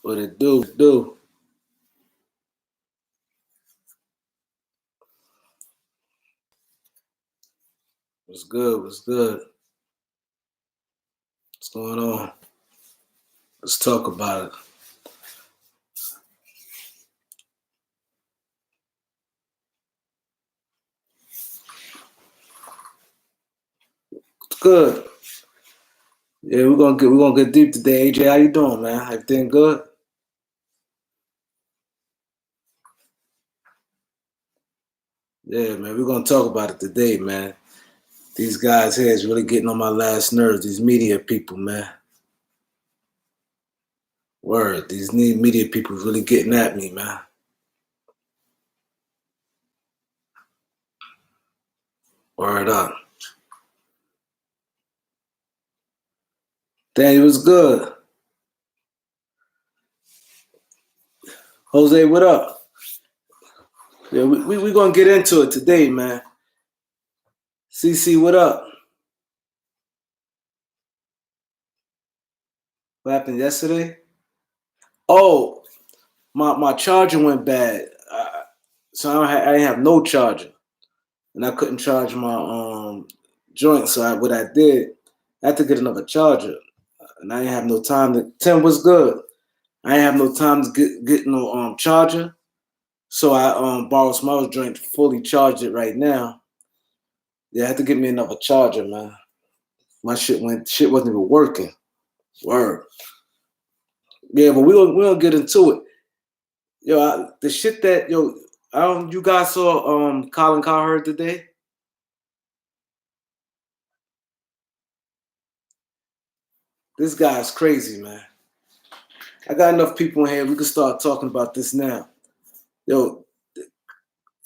What it do? What's good? What's good? What's going on? Let's talk about it. It's good. Yeah, we're gonna get deep today. AJ, how you doing, man? Everything good? Yeah, man. We're gonna talk about it today, man. These guys here is really getting on my last nerves. These media people, man. Word. These media people really getting at me, man. Word up. Daniel, was good. Jose, what up? Yeah, we gonna get into it today, man. CC, what up? What happened yesterday? Oh, my charger went bad, so I didn't have no charger, and I couldn't charge my joint. So what I did, I had to get another charger, and I didn't have no time to. Tim, what's good? I didn't have no time to get no charger, so I borrowed some other joint to fully charge it right now. Yeah, I had to get me another charger, man. My shit wasn't even working. Word. Yeah, but we gonna get into it. Yo, the shit that you guys saw Colin Cowherd today. This guy's crazy, man. I got enough people in here. We can start talking about this now. Yo,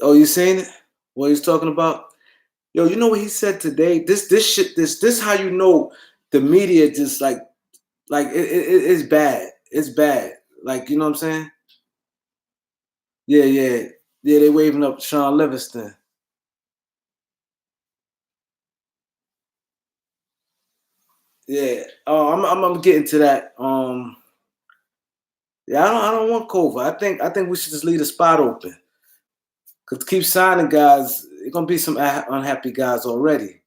oh, you saying it? What he's talking about? Yo, you know what he said today? This how you know the media just it's bad. It's bad. Like, you know what I'm saying? Yeah. They waving up Sean Livingston. Yeah. I'm getting to that. Yeah, I don't want COVID. I think we should just leave the spot open. Cause keep signing guys, it's gonna be some unhappy guys already.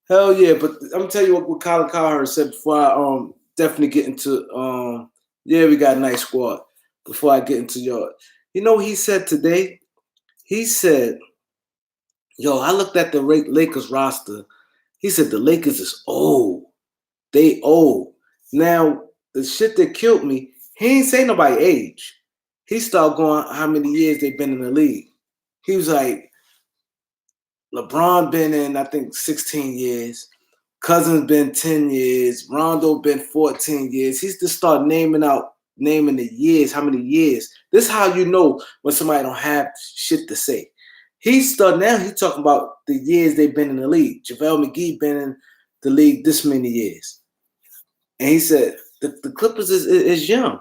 Hell yeah, but I'm gonna tell you what Colin Cowherd said before I definitely get into yeah, we got a nice squad. Before I get into your, you know what he said today? He said, "Yo, I looked at the Lakers roster. He said the Lakers is old. They old. Now the shit that killed me. He ain't say nobody age. He started going how many years they've been in the league. He was like, LeBron been in, I think, 16 years. Cousins been 10 years. Rondo been 14 years. He's just start naming the years, how many years. This is how you know when somebody don't have shit to say. He's talking about the years they've been in the league. JaVale McGee been in the league this many years. And he said the Clippers is young.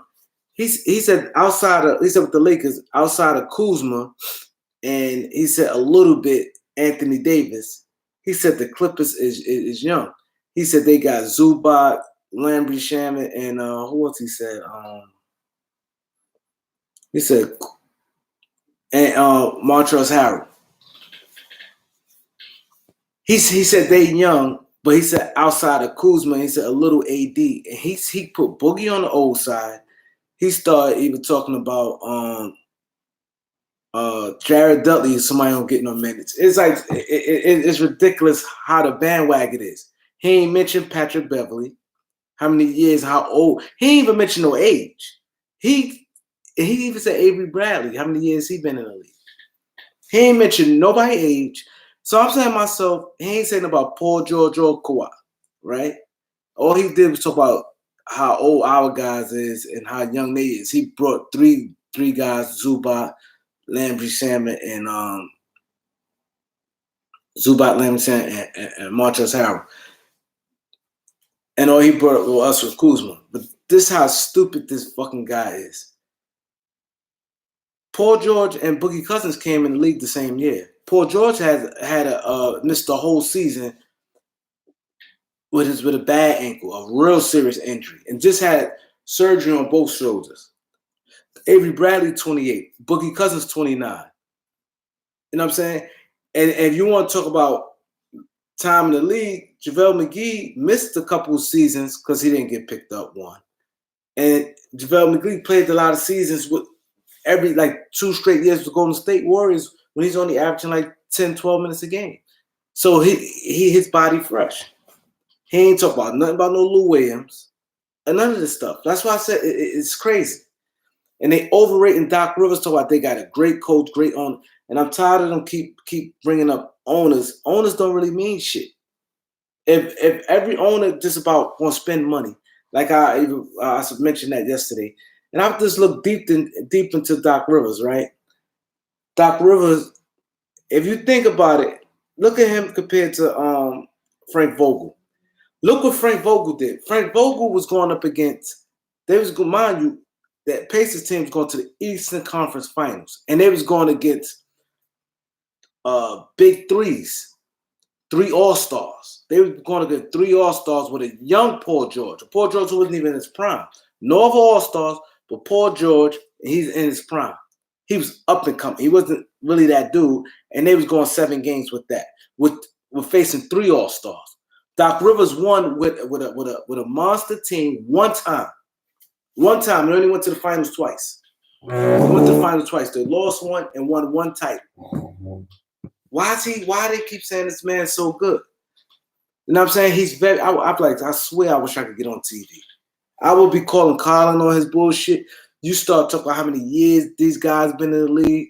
He said with the Lakers, outside of Kuzma, and he said a little bit Anthony Davis. He said the Clippers is young. He said they got Zubac, Landry Shamet, and who else he said? He said and Montrezl Harrell. He said they young, but he said outside of Kuzma, he said a little AD, and he put Boogie on the old side. He started even talking about Jared Dudley is somebody don't get no minutes. It's like it's ridiculous how the bandwagon is. He ain't mentioned Patrick Beverly. How many years? How old? He ain't even mentioned no age. He even said Avery Bradley. How many years he been in the league? He ain't mentioned nobody age. So I'm saying to myself, he ain't saying about Paul George or Kawhi, right? All he did was talk about how old our guys is and how young they is. He brought three guys, Zubac, Landry Shamet, and Landry Shamet, and Montrezl Harrell. And all he brought us was Kuzma. But this is how stupid this fucking guy is. Paul George and Boogie Cousins came in the league the same year. Paul George had missed the whole season with a bad ankle, a real serious injury, and just had surgery on both shoulders. Avery Bradley, 28. Boogie Cousins, 29. You know what I'm saying? And if you want to talk about time in the league, JaVale McGee missed a couple of seasons because he didn't get picked up one. And JaVale McGee played a lot of seasons with every 2 straight years with Golden State Warriors when he's only averaging 10, 12 minutes a game. So he his body fresh. He ain't talking about nothing about no Lou Williams and none of this stuff. That's why I said it's crazy. And they overrating Doc Rivers, talking about they got a great coach, great owner. And I'm tired of them keep bringing up owners. Owners don't really mean shit. If every owner just about want to spend money, like I mentioned that yesterday, and I've just looked deep into Doc Rivers, right? Doc Rivers, if you think about it, look at him compared to Frank Vogel. Look what Frank Vogel did. Frank Vogel was going up against, they was going, mind you, that Pacers team was going to the Eastern Conference Finals, and they was going against big threes, 3 All-Stars. They were going to get 3 All-Stars with a young Paul George. Paul George wasn't even in his prime. No other All-Stars, but Paul George, he's in his prime. He was up and coming. He wasn't really that dude, and they was going 7 games with that. With facing 3 All-Stars. Doc Rivers won with a monster team one time. One time. They only went to the finals twice. They went to the finals twice. They lost one and won one title. Why they keep saying this man's so good? You know what I'm saying? He's very, I swear I wish I could get on TV. I will be calling Colin on his bullshit. You start talking about how many years these guys been in the league.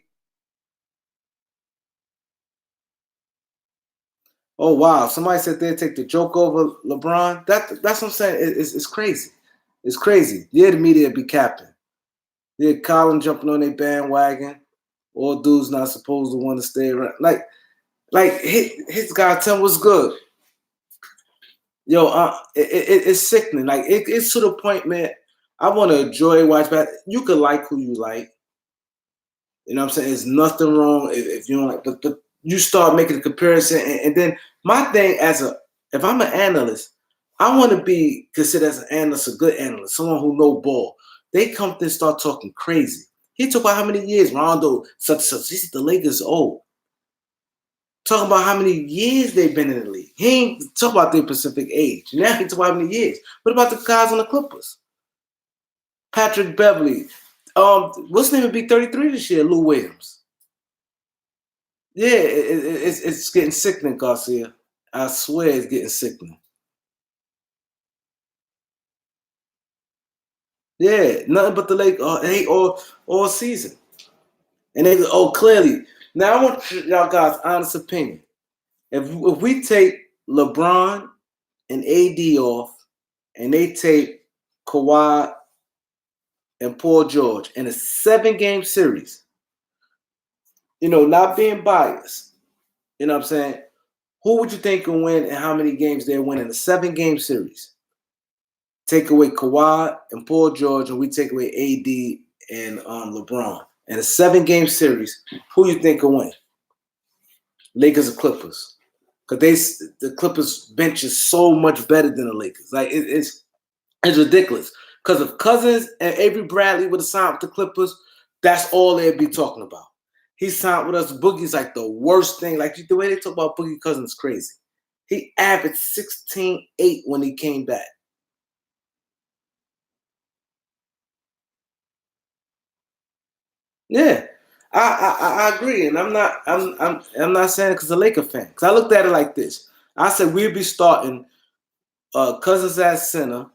Oh, wow. Somebody said they'd take the joke over LeBron. That's what I'm saying. It's crazy. It's crazy. Yeah, the media be capping. Yeah, Colin jumping on their bandwagon. All dudes not supposed to want to stay around. His guy tell him what's good. Yo, it's sickening. It's to the point, man. I want to enjoy watch back. You could like who you like. You know what I'm saying? There's nothing wrong if you don't like, but you start making a comparison, and then my thing if I'm an analyst, I want to be considered as an analyst, a good analyst, someone who know ball. They come and start talking crazy. He talk about how many years Rondo such. The Lakers old. Talking about how many years they've been in the league. He ain't talk about their Pacific age. Now he talk about how many years. What about the guys on the Clippers? Patrick Beverly. What's his name would be 33 this year? Lou Williams. Yeah, it's getting sickening, Garcia. I swear it's getting sickening. Yeah, nothing but the Lakers hate all season. And they clearly. Now I want y'all guys' honest opinion. If we take LeBron and AD off, and they take Kawhi and Paul George in a 7-game series, not being biased, you know what I'm saying? Who would you think can win and how many games they'll win in a 7-game series? Take away Kawhi and Paul George, and we take away AD and LeBron. In a 7-game series, who you think will win? Lakers or Clippers? Because the Clippers bench is so much better than the Lakers. It's ridiculous. Because if Cousins and Avery Bradley would have signed with the Clippers, that's all they'd be talking about. He signed with us. Boogie's like the worst thing. The way they talk about Boogie Cousins is crazy. He averaged 16-8 when he came back. Yeah, I agree, and I'm not saying it because I'm a Laker fan. Because I looked at it like this. I said we'd be starting Cousins at center,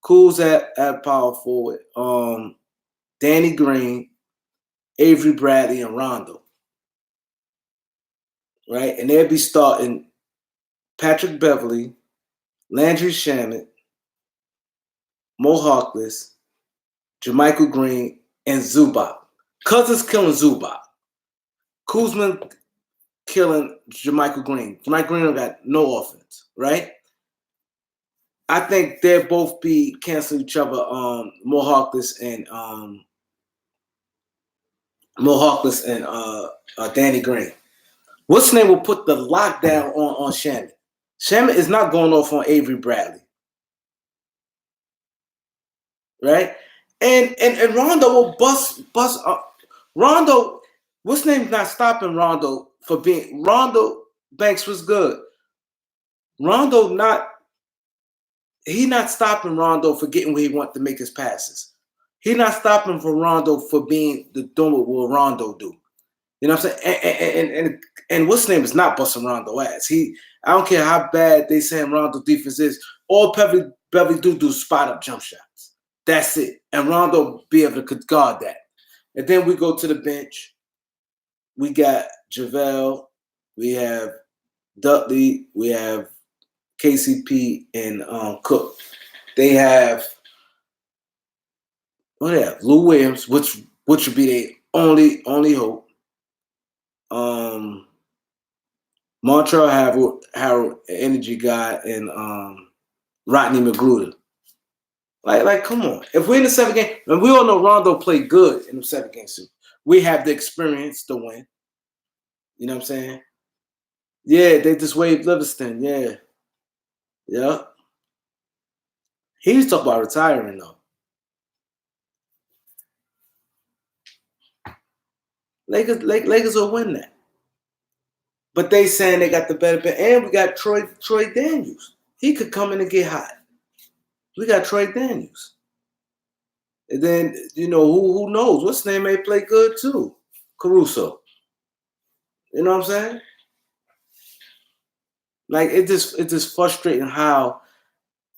Kuz at power forward, Danny Green, Avery Bradley, and Rondo. Right? And they'd be starting Patrick Beverly, Landry Shamet, Mo Harkless, JaMychal Green, and Zubac. Cousins killing Zubac. Kuzma killing JaMychal Green. JaMychal Green don't got no offense, right? I think they'll both be canceling each other, Mo Harkless and Danny Green. What's name will put the lockdown on Shamet? Shamet is not going off on Avery Bradley. right? And Rondo will bust. Rondo, what's name's not stopping Rondo for being Rondo. Banks was good. Rondo not he not stopping Rondo for getting where he wants to make his passes. He not stopping for Rondo for being the doing what Rondo do. You know what I'm saying? And what's name is not busting Rondo ass. I don't care how bad they saying Rondo defense is. All Beverly do spot up jump shots. That's it. And Rondo be able to guard that. And then we go to the bench. We got JaVale. We have Dudley. We have KCP and Cook. They have Lou Williams, which would be their only hope. Montreal Harold, energy guy, and Rodney McGruder. Like, come on. If we're in the 7th game, and we all know Rondo played good in the 7th game suit, we have the experience to win. You know what I'm saying? Yeah, they just waived Livingston. Yeah. Yeah. He was talking about retiring, though. Lakers will win that. But they saying they got the better bet. And we got Troy Daniels. He could come in and get hot. We got Troy Daniels. And then, who knows? What's his name may play good too? Caruso. You know what I'm saying? Like, it's just frustrating how,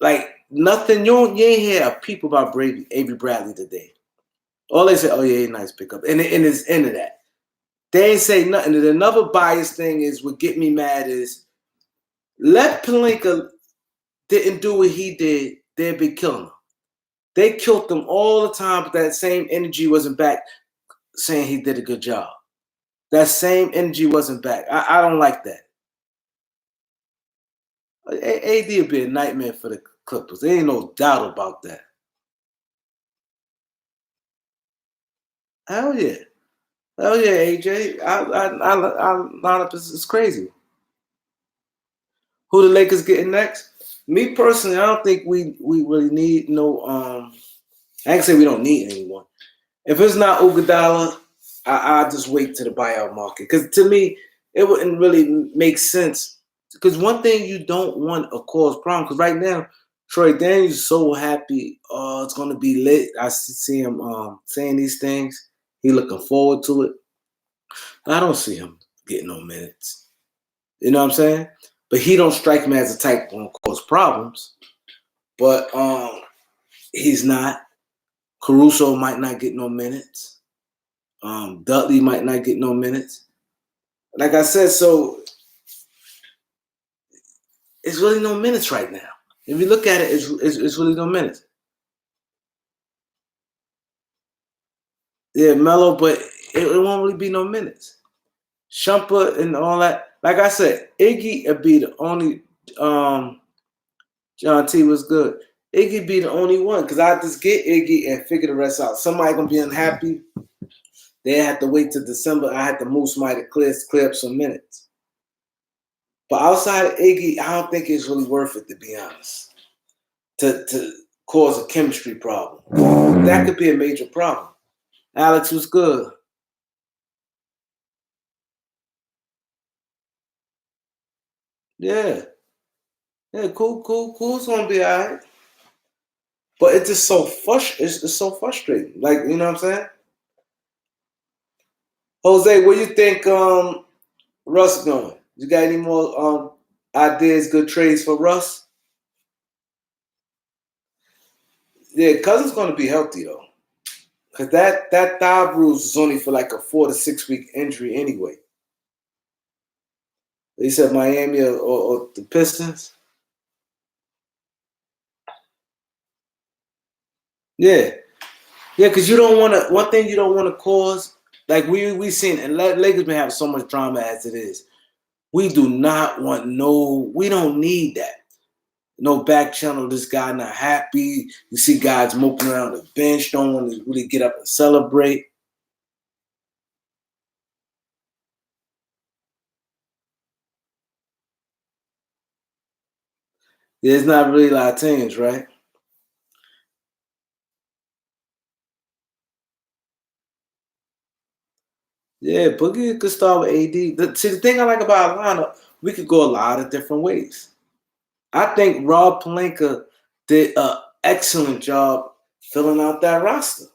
like, nothing, you ain't hear a peep about Avery Bradley today. All they say, oh yeah, nice pickup. And it's into that. They ain't say nothing. And another biased thing is what get me mad is let Pelinka didn't do what he did, they'd be killing him. They killed him all the time, but that same energy wasn't back saying he did a good job. That same energy wasn't back. I don't like that. AD would be a nightmare for the Clippers. There ain't no doubt about that. Hell yeah. Hell yeah, AJ. I line up is crazy. Who the Lakers getting next? Me personally, I don't think we really need no I can say we don't need anyone. If it's not Iguodala, I'll just wait to the buyout market. Because to me, it wouldn't really make sense. Because one thing you don't want to cause problem. Because right now, Troy Daniels is so happy. Oh, it's going to be lit. I see him saying these things. He looking forward to it. I don't see him getting no minutes. You know what I'm saying? But he don't strike me as a type going to cause problems. But he's not. Caruso might not get no minutes. Dudley might not get no minutes. Like I said, so it's really no minutes right now. If you look at it, it's really no minutes. Yeah, Melo, but it won't really be no minutes. Shumpert and all that. Like I said, Iggy would be the only. John T was good. Iggy be the only one because I just get Iggy and figure the rest out. Somebody gonna be unhappy. They have to wait till December. I had to move somebody to clear up some minutes. But outside of Iggy, I don't think it's really worth it, to be honest, to cause a chemistry problem. That could be a major problem. Alex was good. Yeah. Yeah, cool's gonna be all right. But it's just so it's so frustrating. Like, you know what I'm saying? Jose, where you think Russ going? You got any more ideas, good trades for Russ? Yeah, Cousins gonna be healthy though. Cause that thigh bruise is only for like a 4 to 6 week injury anyway. They said Miami or the Pistons. Yeah, yeah, because you don't want to. One thing you don't want to cause, like we seen, and Lakers been having so much drama as it is. We do not want no. We don't need that. No back channel. This guy not happy. You see guys moping around the bench, don't want to really get up and celebrate. There's not really a lot of teams, right? Yeah, Boogie could start with AD. See, the thing I like about Atlanta, we could go a lot of different ways. I think Rob Pelinka did an excellent job filling out that roster.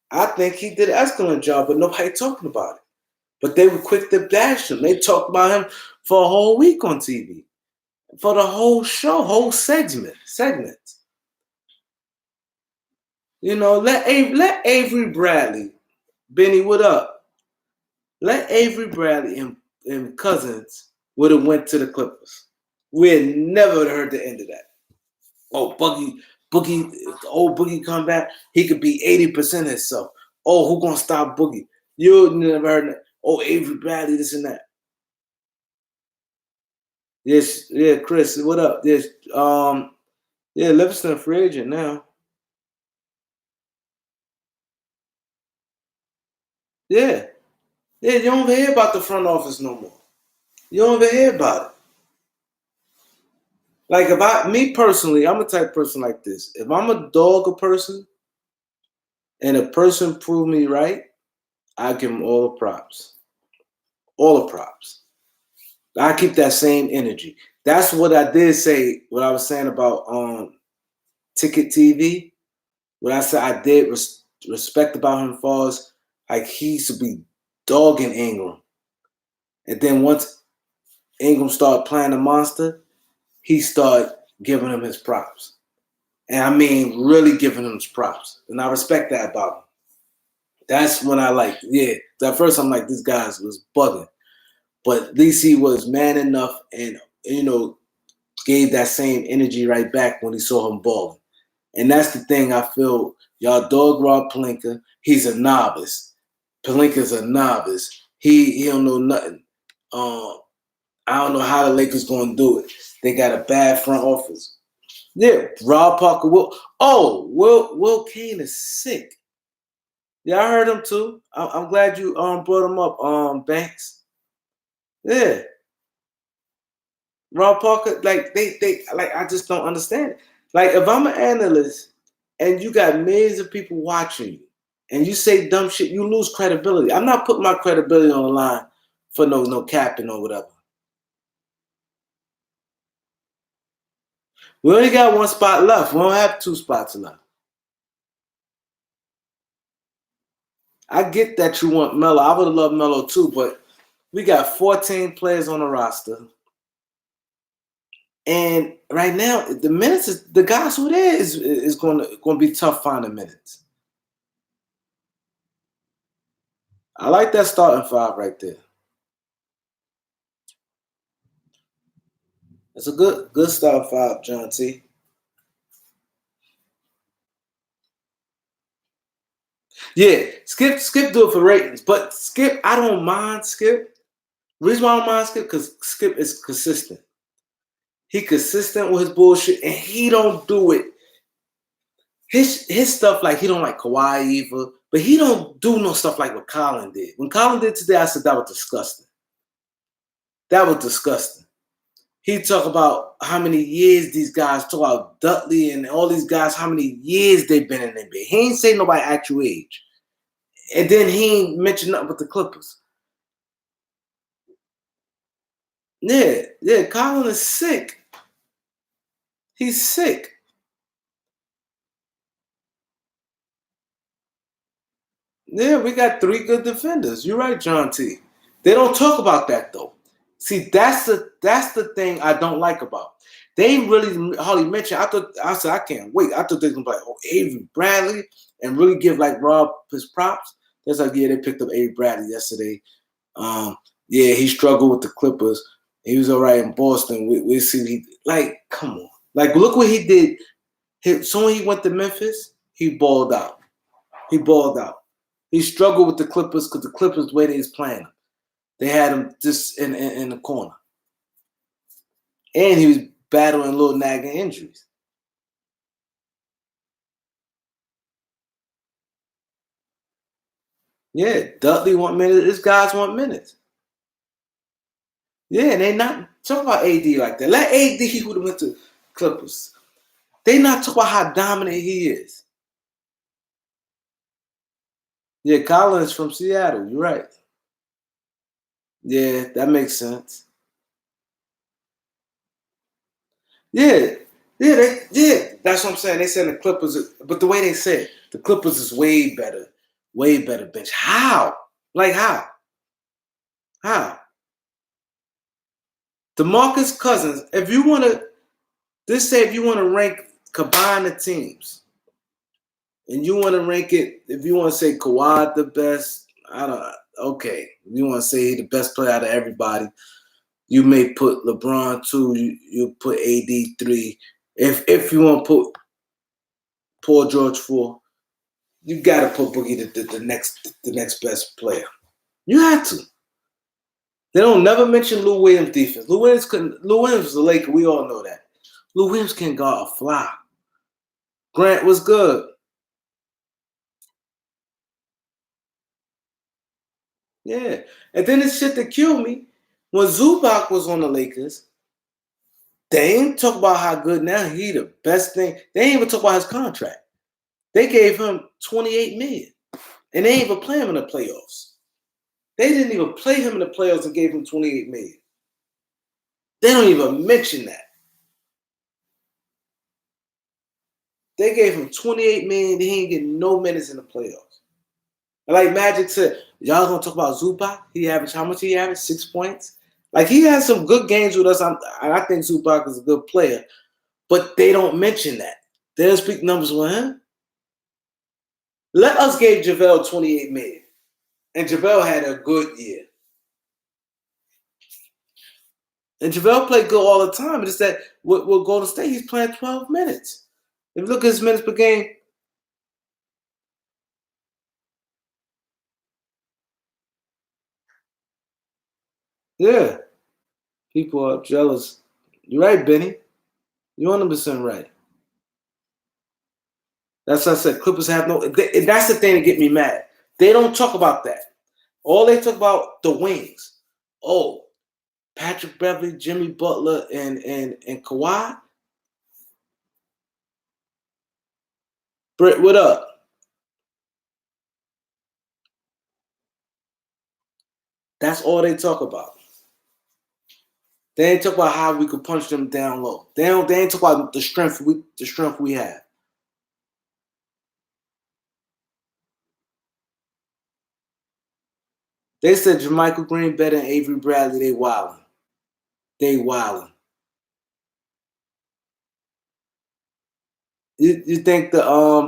I think he did an excellent job, but nobody talking about it. But they were quick to bash him. They talked about him for a whole week on TV, for the whole show, whole segment. You know, let Avery Bradley, Benny, what up? Let Avery Bradley and Cousins would have went to the Clippers. We'd never heard the end of that. Oh, Boogie, old Boogie come back, he could be 80% himself. Oh, who gonna stop Boogie? You never heard that. Oh, Avery Bradley, this and that. Yes, yeah, Chris, what up? Yes, yeah, Livingston free agent now. Yeah. Yeah, you don't hear about the front office no more. You don't even hear about it. Like me personally, I'm a type person like this. If I'm a dog a person and a person prove me right, I give them all the props. All the props. I keep that same energy. That's what I did say, what I was saying about Ticket TV. What I said I did respect about him far as like he used to be dogging Ingram. And then once Ingram started playing the monster, he started giving him his props. And I mean, really giving him his props. And I respect that about him. That's when I like, yeah. At first, I'm like, this guy was bugging. But at least he was man enough and, gave that same energy right back when he saw him balling. And that's the thing I feel. Y'all dog Rob Pelinka. He's a novice. Pelinka's a novice. He don't know nothing. I don't know how the Lakers gonna do it. They got a bad front office. Yeah, Rob Parker. Will Kane is sick. Yeah, I heard him too. I'm glad you brought him up, Banks. Yeah, Rob Parker. Like they like I just don't understand it. Like if I'm an analyst and you got millions of people watching you and you say dumb shit, you lose credibility. I'm not putting my credibility on the line for no capping or whatever. We only got one spot left. We don't have two spots left. I get that you want Melo. I would have loved Melo too, but we got 14 players on the roster. And right now, the minutes is the guys who there is going to be tough finding minutes. I like that starting five right there. It's a good starting five, John T. Yeah, Skip do it for ratings, but Skip, I don't mind Skip. The reason why I don't mind Skip because Skip is consistent. He consistent with his bullshit, and he don't do it. His stuff like he don't like Kawhi either, but he don't do no stuff like what Colin did. When Colin did today, I said that was disgusting. That was disgusting. He talk about how many years these guys talk about Dudley and all these guys, how many years they've been in the NBA. He ain't say nobody actual age. And then he ain't mentioned nothing but the Clippers. Yeah, Colin is sick. He's sick. Yeah, we got three good defenders. You're right, John T. They don't talk about that though. See, that's the thing I don't like about. They really hardly mentioned. I said I can't wait. I thought they were gonna be like, oh, Avery Bradley, and really give like Rob his props. That's like, yeah, they picked up Avery Bradley yesterday. Yeah, he struggled with the Clippers. He was all right in Boston. We see he like, come on, like look what he did. So when he went to Memphis, he balled out. He balled out. He struggled with the Clippers because the Clippers, the way they was playing him, they had him just in the corner, and he was battling little nagging injuries. Yeah, Dudley want minutes. These guys want minutes. Yeah, and they not talk about AD like that. Let AD he would have went to Clippers. They not talk about how dominant he is. Yeah, Collins from Seattle. You're right. Yeah, that makes sense. Yeah. Yeah, that's what I'm saying. They said the Clippers, but the way they said the Clippers is way better bench. How? Like how? How? DeMarcus Cousins. If you want to, this say if you want to rank, combine the teams, and you want to rank it, if you want to say Kawhi the best, I don't. Okay, if you want to say the best player out of everybody, you may put LeBron 2. You put AD 3. If you want to put Paul George 4, you got to put Boogie the next best player. You have to. They don't never mention Lou Williams defense. Lou Williams is a Laker. We all know that. Lou Williams can guard a fly. Grant was good. Yeah. And then the shit that killed me, when Zubac was on the Lakers, they ain't talk about how good now he the best thing. They ain't even talk about his contract. They gave him $28 million. And they ain't even play him in the playoffs. They didn't even play him in the playoffs and gave him $28 million. They don't even mention that. They gave him $28 million. He ain't getting no minutes in the playoffs. And like Magic said, y'all gonna talk about Zubac? He averaged how much? He averaged 6 points. Like he had some good games with us. I think Zubac is a good player, but they don't mention that. They don't speak numbers with him. Let us give JaVale $28 million, and JaVale had a good year. And JaVale played good all the time. It's that with Golden State, he's playing 12 minutes. If you look at his minutes per game, yeah, people are jealous. You're right, Benny. You're 100% right. That's what I said. Clippers have no. That's the thing that get me mad. They don't talk about that. All they talk about the wings. Oh, Patrick Beverly, Jimmy Butler, and Kawhi. Britt, what up? That's all they talk about. They ain't talk about how we could punch them down low. They ain't talk about the strength we have. They said JaMychal Green better than Avery Bradley. They wildin'. They wildin'. You think the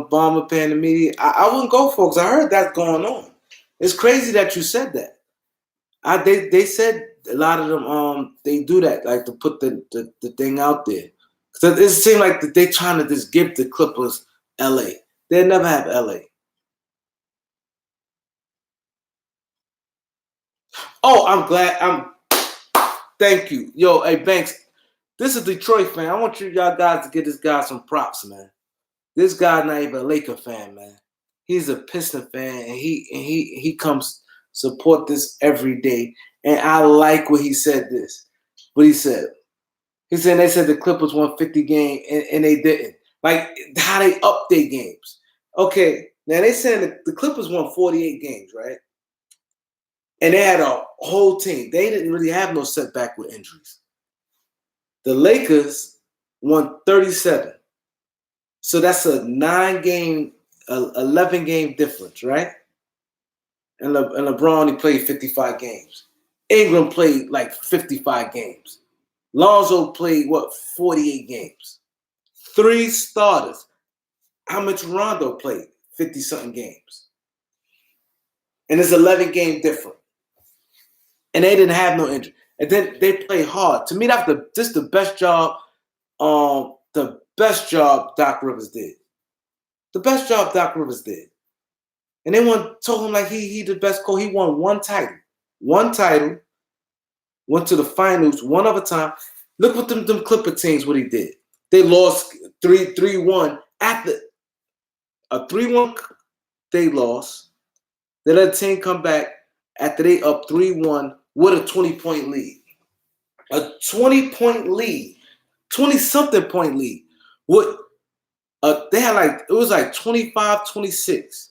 bomber paying the media? I wouldn't go for it because I heard that's going on. It's crazy that you said that. They said a lot of them they do that, like to put the thing out there. Cause it seems like that they trying to just give the Clippers LA. They never have LA. Oh, I'm glad. Thank you. Yo, hey Banks, this is Detroit fan. I want y'all guys to give this guy some props, man. This guy not even a Laker fan, man. He's a Piston fan, and he comes support this every day. And I like what he said. What he said. He said they said the Clippers won 50 games, and they didn't. Like how they up their games. Okay, now they said the Clippers won 48 games, right? And they had a whole team. They didn't really have no setback with injuries. The Lakers won 37. So that's a 11 game difference, right? And LeBron only played 55 games. Ingram played like 55 games. Lonzo played, 48 games. 3 starters. How much Rondo played? 50-something games. And it's 11 game different. And they didn't have no injury. And then they play hard. To me, this the best job. The best job Doc Rivers did. The best job Doc Rivers did. And they told him like he the best coach. He won one title. One title. Went to the finals one other time. Look what them Clipper teams what he did. They lost 3-1 after a 3-1. They lost. They let the team come back after they up 3-1 with a 20-point lead. A 20-point lead. 20-something point lead. They had it was like 25-26.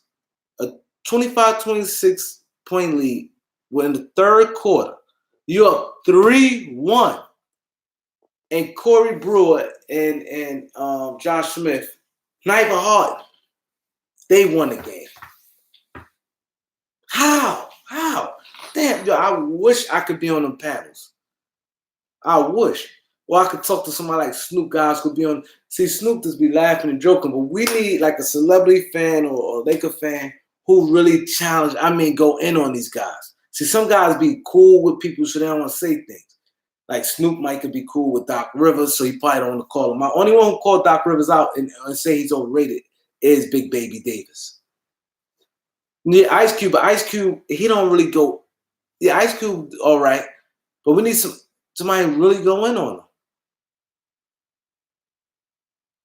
A 25-26 point lead in the third quarter. You're up 3-1. And Corey Brewer and Josh Smith, not even hard, they won the game. How? Damn, yo, I wish I could be on them panels. I wish. Or I could talk to somebody like Snoop. Guys could be on. See, Snoop just be laughing and joking, but we need like a celebrity fan or a Laker fan who really challenge. I mean, go in on these guys. See, some guys be cool with people so they don't want to say things. Like Snoop might could be cool with Doc Rivers, so he probably don't want to call him. My only one who called Doc Rivers out and say he's overrated is Big Baby Davis. Yeah, Ice Cube, but Ice Cube, he don't really go. Yeah, Ice Cube, all right, but we need somebody really go in on him.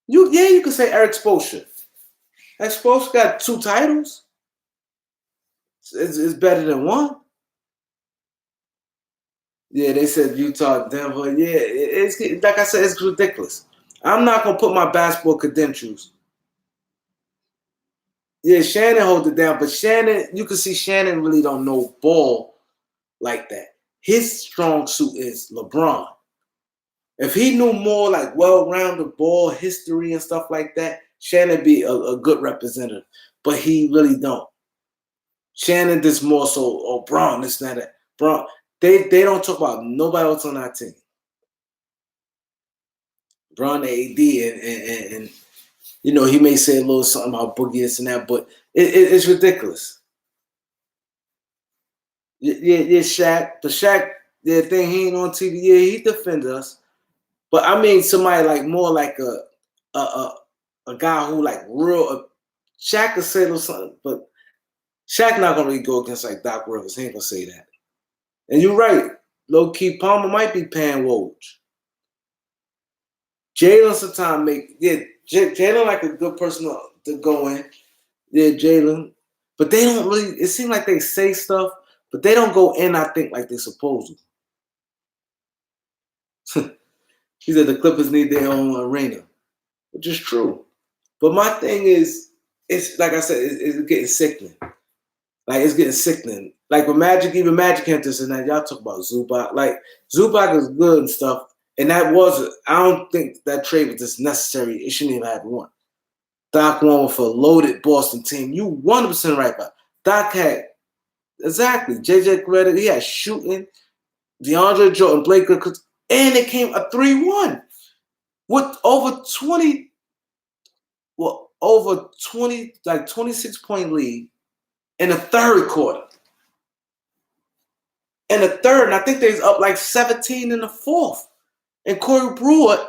You could say Eric Spoelstra. Eric Spoelstra got 2 titles. It's better than 1. Yeah, they said Utah, Denver. Yeah, it's like I said, it's ridiculous. I'm not gonna put my basketball credentials. Yeah, Shannon hold it down, but Shannon, you can see Shannon really don't know ball like that. His strong suit is LeBron. If he knew more like well-rounded ball history and stuff like that, Shannon be a good representative. But he really don't. Shannon just more so, oh, Braun, this and that. Braun, they don't talk about nobody else on that team. Braun, AD, and you know, he may say a little something about Boogie, this and that, but it's ridiculous. Yeah, Shaq. But Shaq, the thing, he ain't on TV. Yeah, he defends us. But I mean, somebody like more like a guy who like real. Shaq could say a little something, but Shaq not gonna really go against like Doc Rivers. He ain't gonna say that. And you're right. Low key, Palmer might be paying Woj. Jalen sometimes Jalen like a good person to go in. Yeah, Jalen. But they don't really, it seems like they say stuff, but they don't go in, I think, like they're supposed to. He said the Clippers need their own arena, which is true. But my thing is, it's like I said, it's getting sickening. Like, it's getting sickening. Like, with Magic, even Magic Hunters and that, y'all talk about Zubac. Like, Zubac is good and stuff. And that was, I don't think that trade was just necessary. It shouldn't even have won. Doc won with a loaded Boston team. You 100% right about. Doc had, exactly, JJ Redick, he had shooting, DeAndre Jordan, Blake Griffin, and it came a 3-1 with over 20, like 26-point lead in the third quarter. In the third, and I think they was up like 17 in the fourth. And Corey Brewer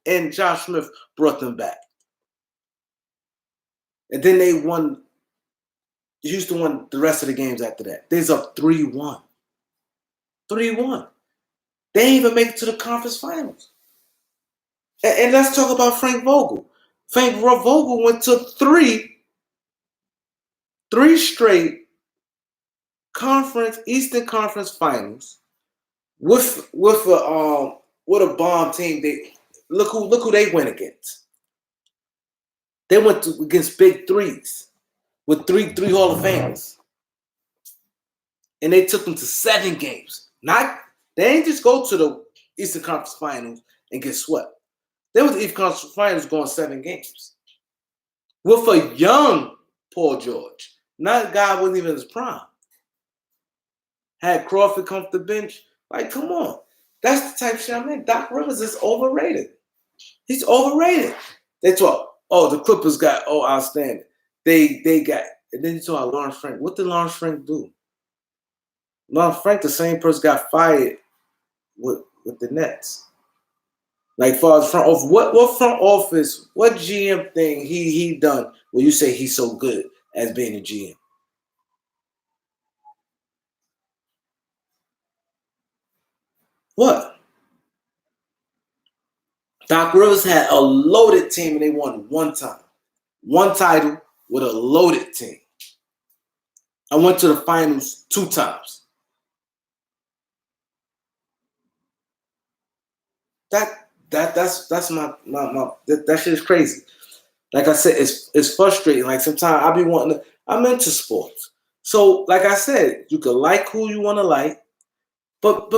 and Josh Smith brought them back. And then they won. Houston won the rest of the games after that. They was up 3-1. 3-1. They didn't even make it to the conference finals. And let's talk about Frank Vogel. Frank Vogel went to three straight Eastern Conference finals with a bomb team. They look who they went against. They went against big threes with three Hall of Famers. And they took them to 7 games. They ain't just go to the Eastern Conference Finals and get swept. They was the Eastern Conference Finals going 7 games. With a young Paul George. Not a guy who wasn't even in his prime. Had Crawford come to the bench. Like, come on. That's the type of shit I mean. Doc Rivers is overrated. He's overrated. They talk, the Clippers got, outstanding. They got, and then you talk about Lawrence Frank. What did Lawrence Frank do? Lawrence Frank, the same person, got fired with the Nets. Like, far as front office, what front office, what GM thing he done where you say he's so good as being a GM? What? Doc Rivers had a loaded team and they won one time. One title with a loaded team. I went to the finals 2 times. That's my that shit is crazy. Like I said, it's frustrating. Like sometimes I be wanting to, I'm into sports. So like I said, you can like who you want to like. But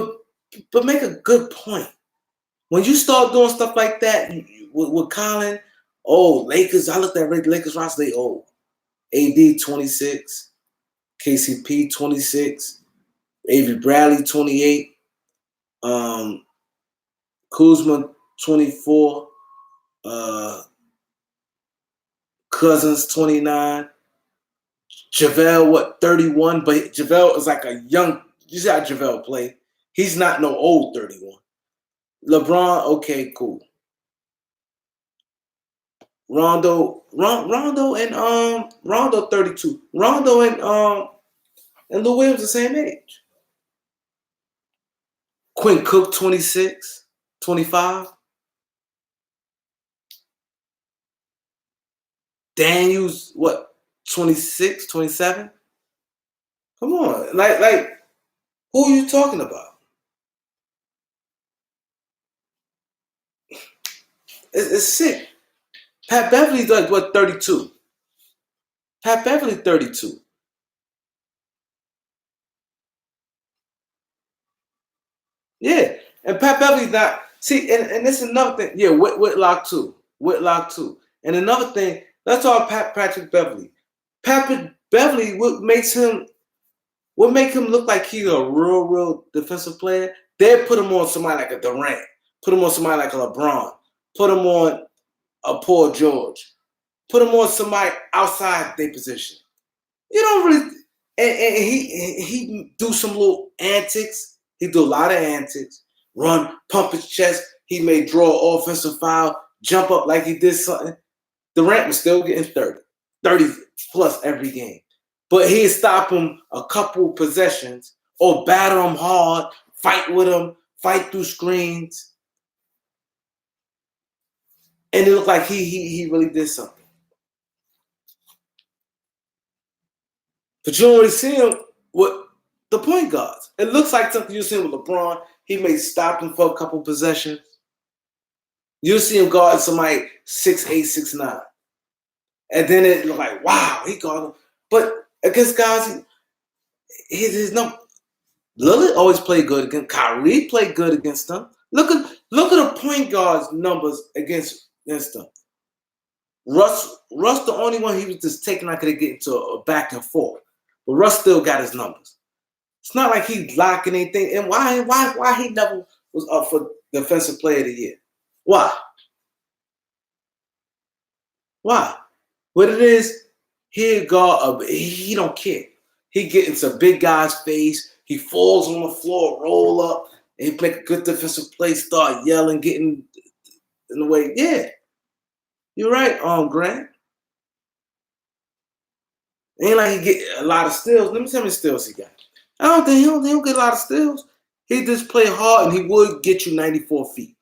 make a good point. When you start doing stuff like that with Colin, Lakers, I looked at Lakers roster, they old. AD 26, KCP 26, Avery Bradley 28, Kuzma 24, Cousins 29, JaVale 31, but JaVale is like a young, you see how JaVale play. He's not no old 31. LeBron, okay, cool. Rondo and 32. Rondo and Lou Williams the same age. Quinn Cook 26, 25. Daniels 26, 27? Come on. Like who are you talking about? It's sick. Pat Beverly's like 32. Pat Beverly 32. Yeah. And Pat Beverly's not. See, and this is another thing. Yeah, Whitlock too. And another thing, let's talk Patrick Beverly. Patrick Beverly, what make him look like he's a real defensive player? They put him on somebody like a Durant, put him on somebody like a LeBron, put him on a Paul George, put him on somebody outside their position. You don't really, and he do some little antics. He do a lot of antics. Run, pump his chest. He may draw offensive foul, jump up like he did something. Durant was still getting 30 plus every game. But he'd stop him a couple possessions or battle him hard, fight with him, fight through screens. And it looked like he really did something. But you don't really see him with the point guards. It looks like something you see with LeBron. He may stop him for a couple possessions. You'll see him guard somebody 6'8", 6'9". And then it look like, wow, he guarded him. But against guys, he's no. Lillard always played good against Kyrie. Played good against them. Look at the point guards numbers against them. Russ, the only one he was just taking out to get into a back and forth. But Russ still got his numbers. It's not like he's locking anything. And why he never was up for Defensive Player of the Year? Why? What it is, he don't care. He get into big guy's face. He falls on the floor, roll up, and he make a good defensive play, start yelling, getting in the way. Yeah. You're right, Grant. Ain't like he get a lot of steals. Let me see how many steals he got. I don't think he don't get a lot of steals. He just play hard, and he would get you 94 feet.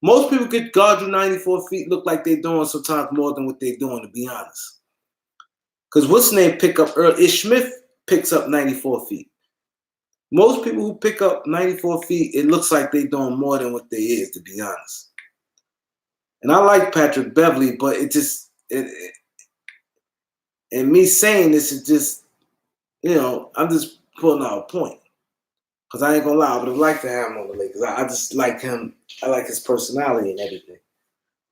Most people get guard you 94 feet, look like they're doing sometimes more than what they're doing, to be honest. Because what's his name pick up early? Ish Smith picks up 94 feet. Most people who pick up 94 feet, it looks like they're doing more than what they is, to be honest. And I like Patrick Beverly, but and me saying this is just, I'm just putting out a point. Because I ain't gonna lie, I would have liked to have him on the Lakers. I just like him. I like his personality and everything.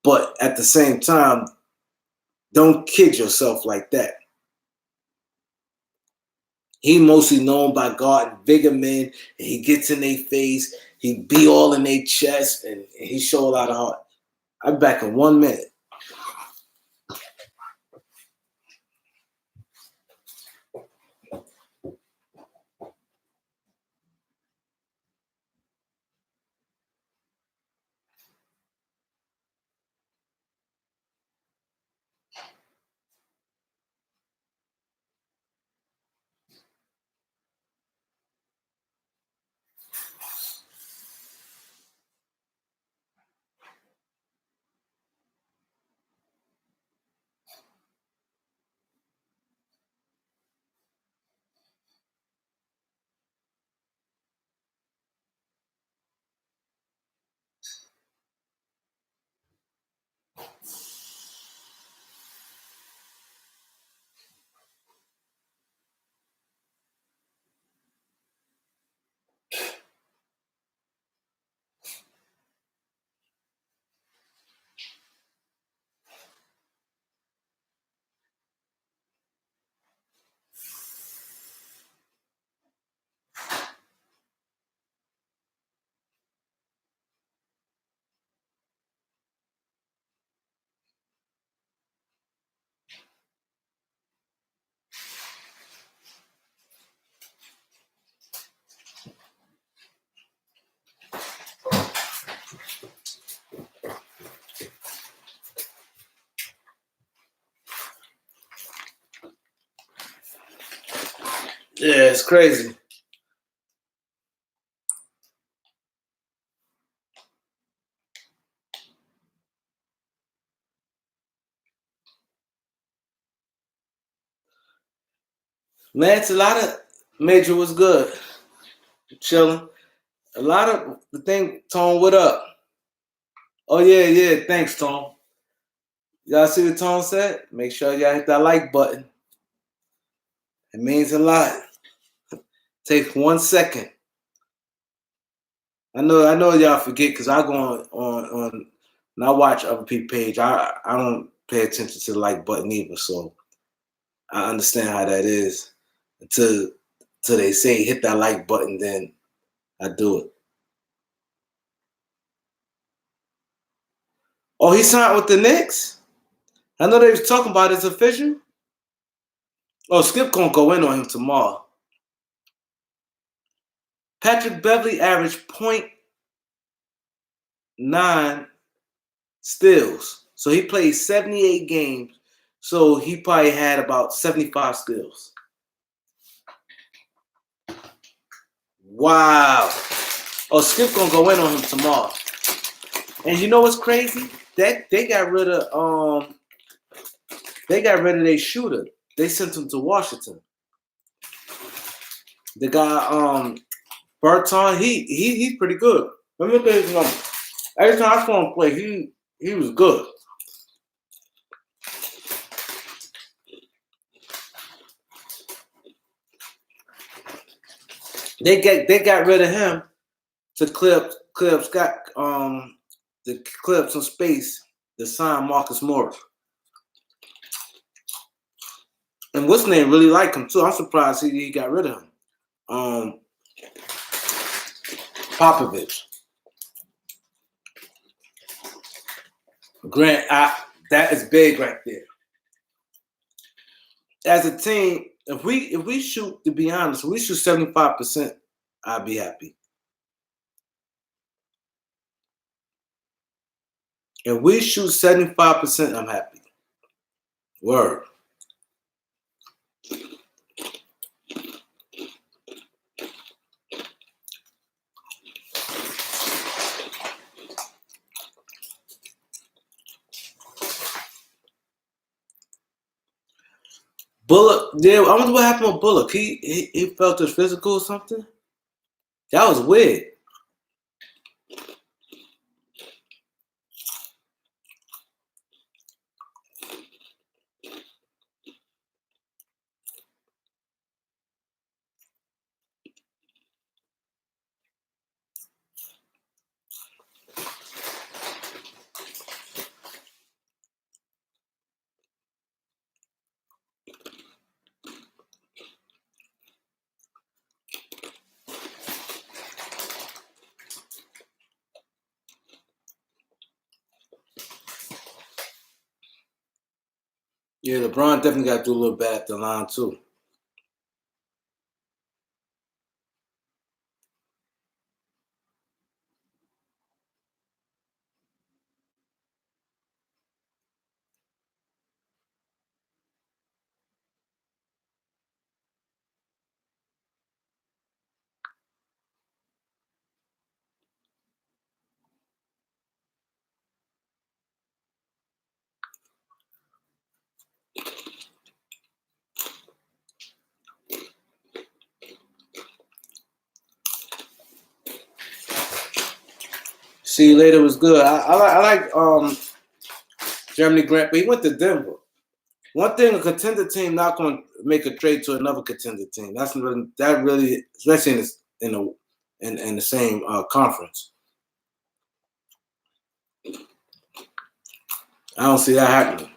But at the same time, don't kid yourself like that. He mostly known by guarding bigger men, and he gets in their face. He be all in their chest, and he show a lot of heart. I'll be back in 1 minute. Yeah, it's crazy. Lance, a lot of Major was good. Chilling. A lot of the thing, Tone, what up? Oh, yeah. Thanks, Tone. Y'all see what Tone said? Make sure y'all hit that like button. It means a lot. Take 1 second. I know y'all forget because I go on and I watch other people's page. I don't pay attention to the like button either, so I understand how that is. Until they say hit that like button, then I do it. Oh, he signed with the Knicks? I know they was talking about it's official. Oh, Skip gonna go in on him tomorrow. Patrick Beverly averaged .9 steals. So he played 78 games. So he probably had about 75 steals. Wow. Oh, Skip gonna go in on him tomorrow. And you know what's crazy? That they got rid of their shooter. They sent him to Washington. The guy Berton, he's pretty good. Let me look at his numbers. Every time I saw him play, he was good. They got rid of him to clear up some space to sign Marcus Morris. And what's name really like him too. I'm surprised he got rid of him. Popovich. Grant, that is big right there. As a team, if we shoot, to be honest, if we shoot 75%, I'll be happy. If we shoot 75%, I'm happy. Word. Bullock, yeah, I wonder what happened with Bullock. He felt his physical or something? That was weird. Yeah, LeBron definitely got to do a little bad at the line too. See you later was good. I like Jeremy Grant, but he went to Denver. One thing, a contender team not going to make a trade to another contender team. That really, especially in the same conference. I don't see that happening.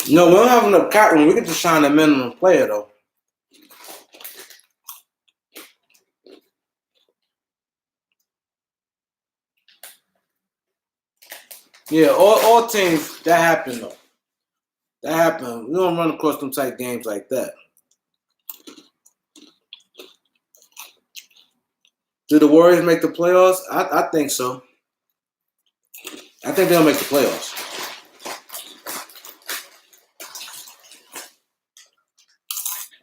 No, we don't have enough cap room. We can just sign a minimum player though. Yeah, all teams that happen though. That happen. We don't run across them type games like that. Do the Warriors make the playoffs? I think so. I think they'll make the playoffs.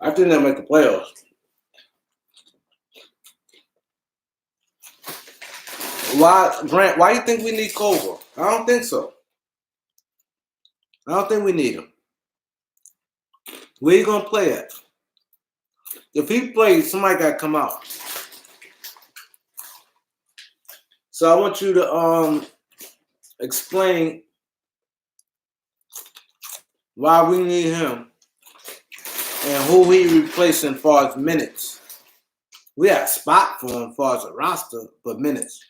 I think they'll make the playoffs. Why, Grant? Why do you think we need Culver? I don't think so. I don't think we need him. Where you gonna play at? If he plays, somebody gotta come out. So I want you to explain why we need him and who he replacing as far as minutes. We got a spot for him as far as a roster, but minutes.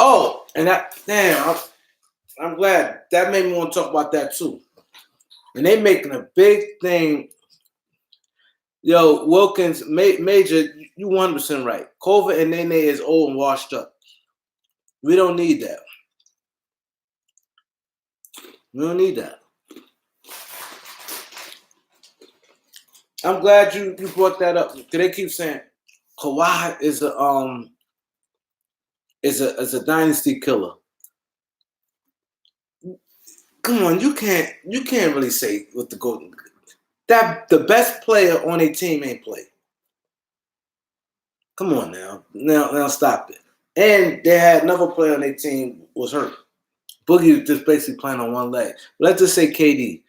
Oh, and I'm glad that made me want to talk about that too. And they making a big thing. Yo, Wilkins, Major, you 100% right. Culver and Nene is old and washed up. We don't need that. We don't need that. I'm glad you brought that up. Cause they keep saying Kawhi is a dynasty killer. Come on, you can't really say with the Golden that the best player on a team ain't played. Come on now stop it. And they had another player on their team was hurt. Boogie was just basically playing on one leg. Let's just say KD.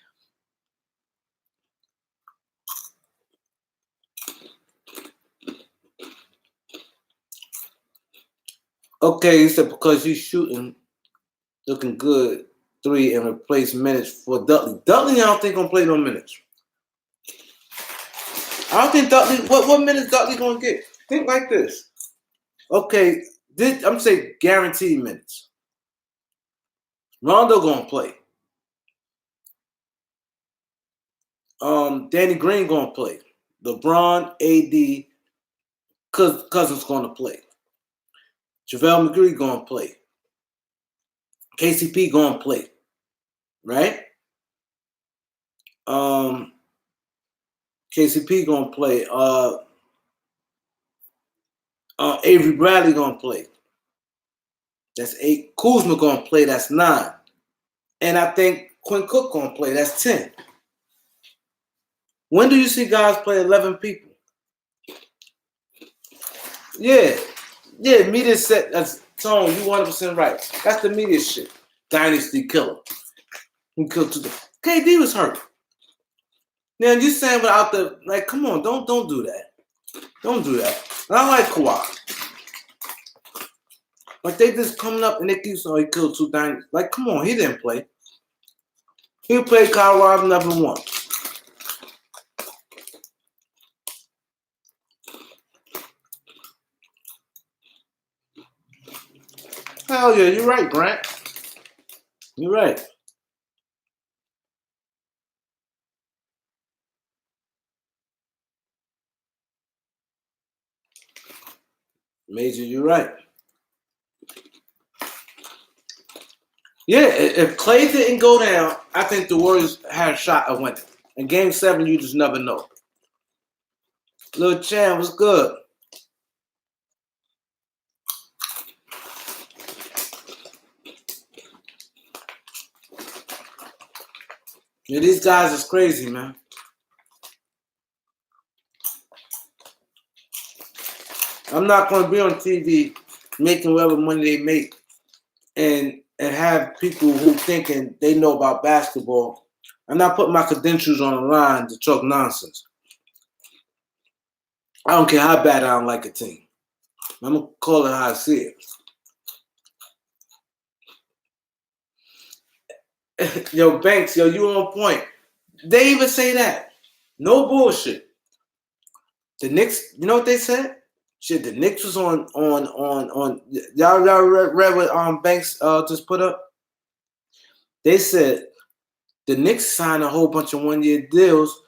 Okay, he said because he's shooting, looking good, 3 and replace minutes for Dudley. Dudley, I don't think gonna play no minutes. I don't think Dudley. What minutes Dudley gonna get? Think like this. Okay, I'm saying guaranteed minutes. Rondo gonna play. Danny Green gonna play. LeBron, AD, Cousins gonna play. JaVale McGree gonna play. KCP gonna play. Right? KCP gonna play. Avery Bradley gonna play. That's 8. Kuzma gonna play. That's 9. And I think Quinn Cook gonna play. That's 10. When do you see guys play 11 people? Yeah, media set. That's Tone. You 100% right. That's the media shit. Dynasty killer. He killed to the KD was hurt. Now you saying without the come on, don't do that. Don't do that. And I like Kawhi. Like they just coming up and they keep saying he killed 2 dynasties. Like, come on, he didn't play. He played Colorado, never won. Hell yeah, you're right, Grant. You're right. Major, you're right. Yeah, if Clay didn't go down, I think the Warriors had a shot at winning. In Game 7, you just never know. Lil Chan was good. Yeah, these guys is crazy, man. I'm not going to be on TV making whatever money they make and have people who thinking they know about basketball. I'm not putting my credentials on the line to talk nonsense. I don't care how bad I don't like a team. I'm going to call it how I see it. Yo, Banks, yo, you on point. They even say that. No bullshit. The Knicks, you know what they said? Shit, the Knicks was on y'all read what Banks just put up? They said the Knicks signed a whole bunch of 1-year deals.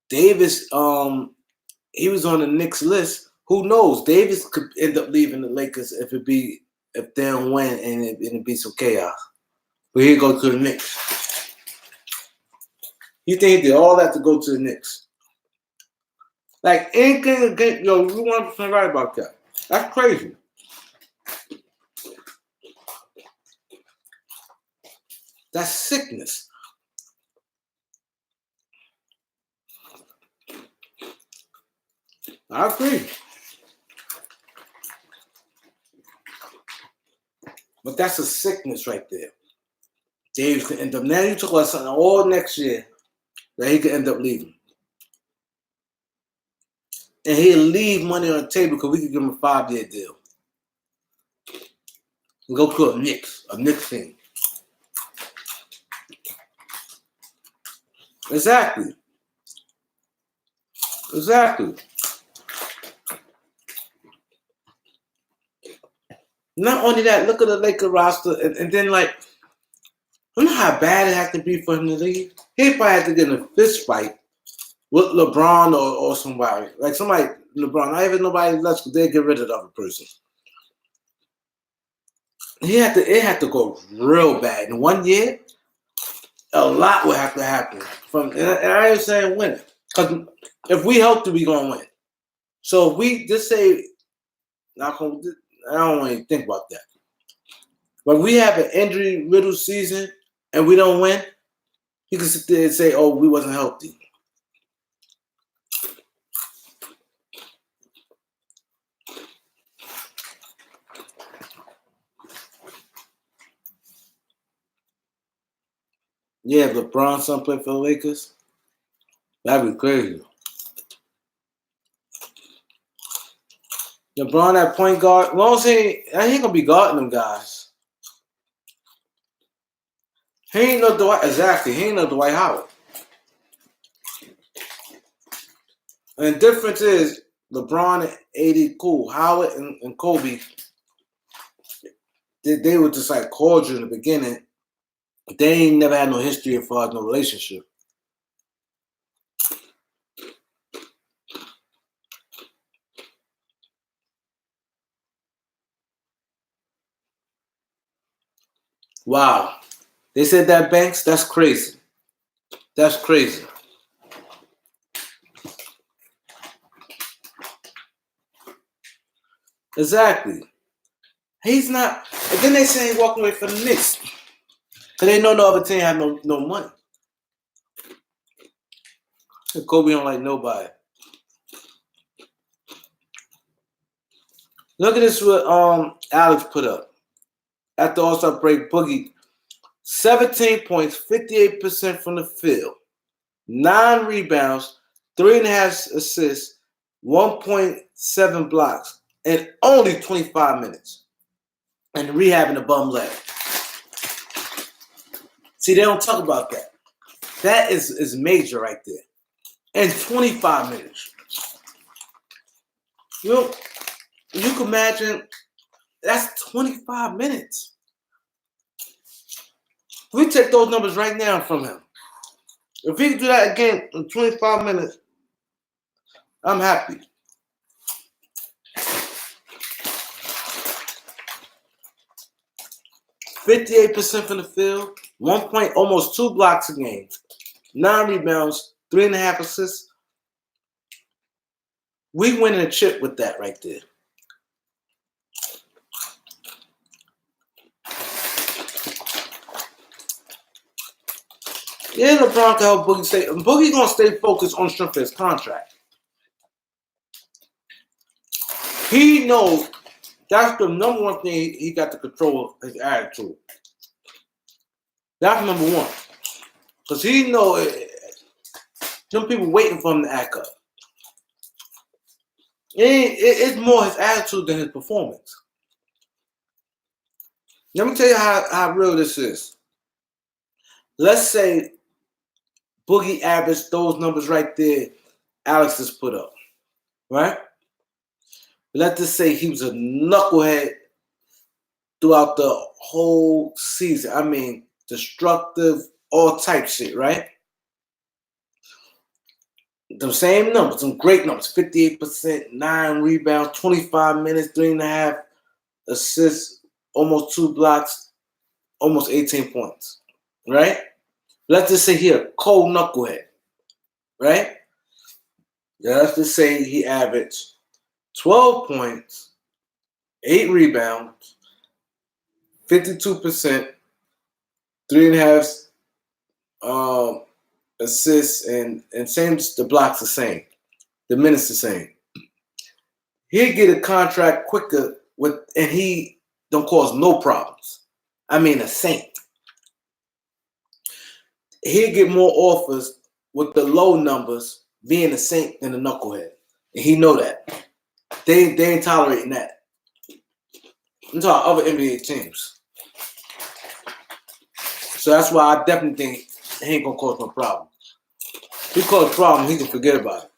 Davis, he was on the Knicks list. Who knows? Davis could end up leaving the Lakers if they don't win and it'd be some chaos. But here go to the Knicks. You think he did all that to go to the Knicks? Like anything against you 100% right about that. That's crazy. That's sickness. I agree. But that's a sickness right there. Davis could end up. Now you talk about something all next year that he could end up leaving. And he'll leave money on the table because we could give him a 5-year deal. And go to a Knicks team. Exactly. Not only that, look at the Lakers roster, and then like, you know how bad it has to be for him to leave? He probably had to get in a fist fight with LeBron or somebody. Like somebody, LeBron, not even nobody left because they get rid of the other person. It had to go real bad. In 1 year, a lot would have to happen. And I ain't saying win it. Because if we help to, we going to win. So if we just say, I don't want to think about that. But we have an injury-riddled season and we don't win, you can sit there and say, oh, we wasn't healthy. Yeah, if LeBron's son play for the Lakers, that'd be crazy. LeBron at point guard, long as he ain't gonna be guarding them guys. He ain't no Dwight. Exactly, he ain't no Dwight Howard. And the difference is LeBron and AD cool. Howard and Kobe, they were just like cordial in the beginning. They ain't never had no history as far as no relationship. Wow. They said that, Banks? That's crazy. That's crazy. Exactly. He's not. And then they say he walked away from the Knicks. Because they know no other team had no money. And Kobe don't like nobody. Look at this what Alex put up. After All-Star break, Boogie, 17 points, 58% from the field, 9 rebounds, 3.5 assists, 1.7 blocks, and only 25 minutes. And rehabbing the bum leg. See, they don't talk about that. That is major right there. And 25 minutes. You can imagine that's 25 minutes. We take those numbers right now from him. If he can do that again in 25 minutes, I'm happy. %58 from the field, 1 point, almost 2 blocks a game, 9 rebounds, 3.5 assists. We winning a chip with that right there. Yeah, LeBron can help Boogie stay. Boogie gonna stay focused on strength of his contract. He knows that's the number one thing he got to control his attitude. That's number one. Because he know some people waiting for him to act up. It's more his attitude than his performance. Let me tell you how real this is. Let's say Boogie averaged those numbers right there Alex just put up. Right? Let's just say he was a knucklehead throughout the whole season. I mean, destructive, all type shit, right? The same numbers, some great numbers, 58%, 9 rebounds, 25 minutes, 3.5 assists, almost 2 blocks, almost 18 points, right? let's just say he a cold knucklehead, right? Yeah, let's just say he averaged 12 points, 8 rebounds, 52%, 3.5 assists, and same, the blocks the same, the minutes the same. He'd get a contract quicker and he don't cause no problems. I mean, a saint. He'd get more offers with the low numbers being a saint than a knucklehead. And he know that. They ain't tolerating that. I'm talking other NBA teams. So that's why I definitely think he ain't gonna cause no problem. If he cause a problem, he can forget about it.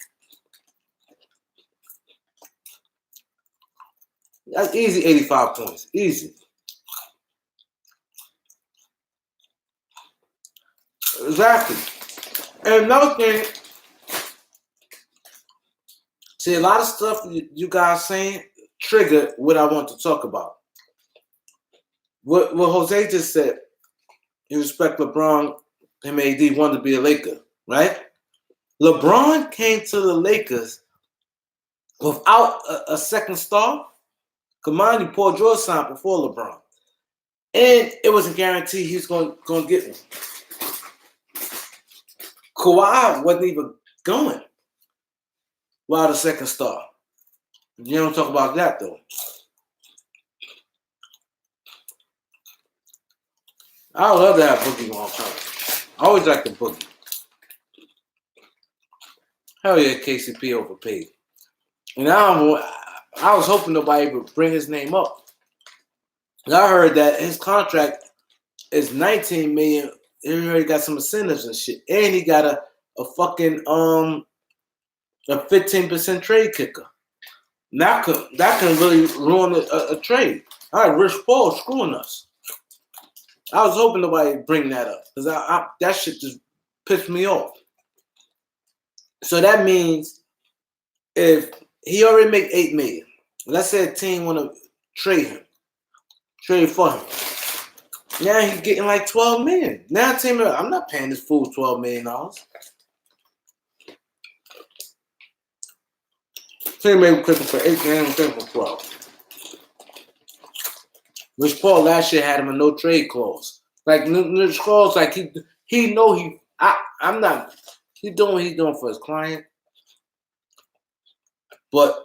That's easy, 85 points. Easy. Exactly. And another thing, see, a lot of stuff you guys saying triggered what I want to talk about. What Jose just said, you respect LeBron, him AD wanted to be a Laker, right? LeBron came to the Lakers without a second star. Mind you, Paul George signed before LeBron. And it wasn't guaranteed he was going to get one. Kawhi wasn't even going without a second star. You don't talk about that, though. I would love to have Boogie long time. I always liked the Boogie. Hell yeah, KCP overpaid. And I was hoping nobody would bring his name up. I heard that his contract is $19 million. He already got some incentives and shit. And he got a fucking a 15% trade kicker. That can really ruin a trade. All right, Rich Paul screwing us. I was hoping nobody would bring that up because that shit just pissed me off. So that means if he already make $8 million, let's say a team want to trade for him. Now he's getting like $12 million. Now team, I'm not paying this fool $12 million. Team made clicking for 8 games, clicking for 12. Rich Paul last year had him a no trade clause. Like Rich Paul's like he know he I'm not. He doing what he's doing for his client. But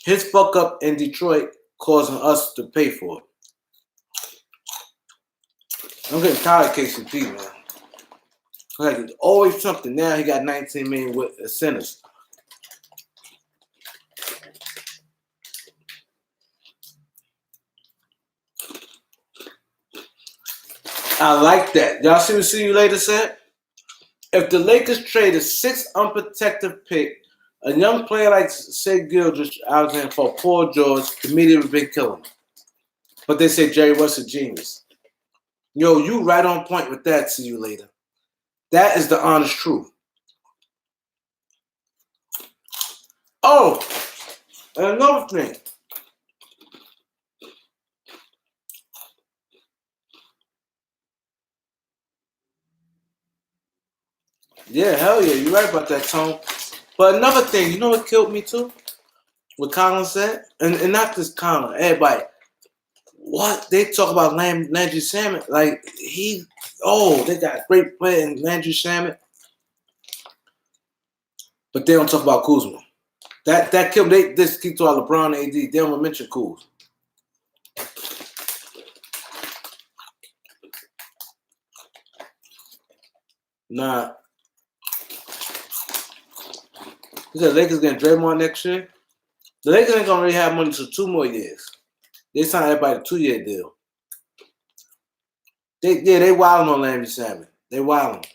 his fuck up in Detroit causing us to pay for it. I'm getting tired of KCP, man. Like, it's always something. Now he got $19 million with incentives. I like that. Y'all see what See You Later said? If the Lakers trade a 6th unprotected pick, a young player like Shai Gilgeous-Alexander for Paul George immediately been killing him. But they say Jerry West a genius. Yo, you right on point with that. See you later. That is the honest truth. Oh, and another thing. Yeah, hell yeah, you're right about that, Tone. But another thing, you know what killed me too? What Colin said? And not just Colin, everybody. What? They talk about Landry Shamet. Like, they got a great player in Landry Shamet. But they don't talk about Kuzma. That killed me. They just keep talking about LeBron AD. They don't mention Kuz. Nah. You said Lakers getting Draymond next year? The Lakers ain't gonna really have money for 2 more years. They signed everybody a 2-year deal. They wilding on Landry Shamet. They wilding.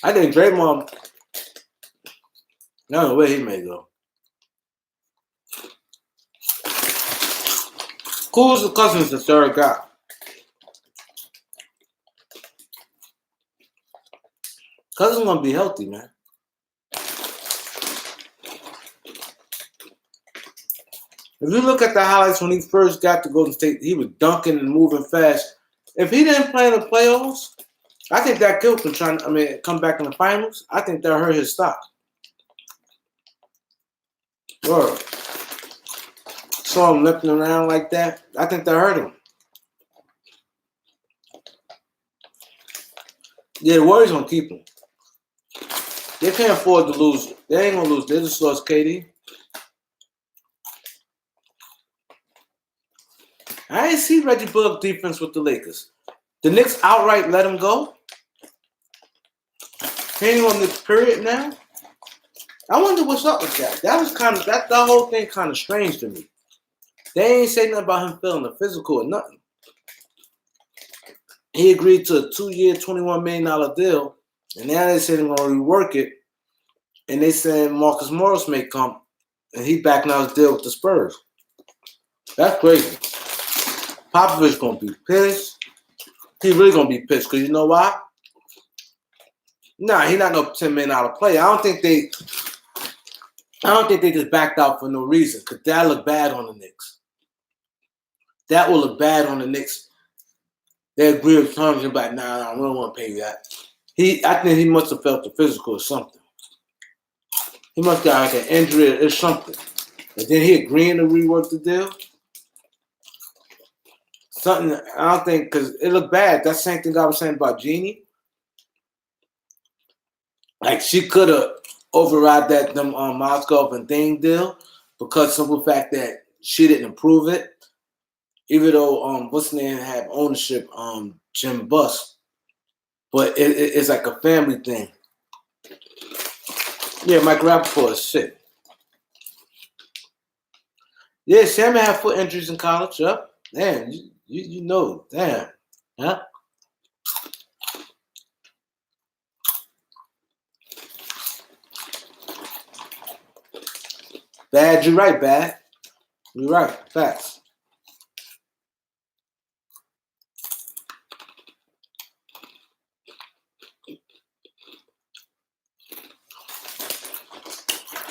I think Draymond, I don't know where he may go. Kuz Cousins is the 3rd guy. Cousins gonna be healthy, man. If you look at the highlights when he first got to Golden State, he was dunking and moving fast. If he didn't play in the playoffs, I think that killed him come back in the finals. I think that hurt his stock. Word. Saw him limping around like that. I think that hurt him. Yeah, the Warriors gonna keep him. They can't afford to lose. They ain't gonna lose. They just lost KD. I ain't see Reggie Bullock defense with the Lakers. The Knicks outright let him go. Hanging on this period now. I wonder what's up with that. That was that whole thing kind of strange to me. They ain't say nothing about him feeling the physical or nothing. He agreed to a 2-year, $21 million deal, and now they say they're gonna rework it. And they said Marcus Morris may come, and he backing out his deal with the Spurs. That's crazy. Popovich gonna be pissed. He really gonna be pissed because you know why? Nah, he not no $10 million player. I don't think they just backed out for no reason. Cause that look bad on the Knicks. That will look bad on the Knicks. They agree with terms and like, nah, we don't want to pay you that. I think he must have felt the physical or something. He must have got like an injury or something. And then he agreeing to rework the deal. Something, I don't think, because it looked bad. That's the same thing I was saying about Jeannie. Like, she could have override that Mozgov and Dame deal because of the fact that she didn't approve it. Even though, what's his name had ownership, Jim Buss. But it's like a family thing. Yeah, Mike Rappaport is sick. Yeah, Sammy had foot injuries in college. Yep. Damn, you know. Damn. Huh? Bad, you're right, Bad. You're right. Facts.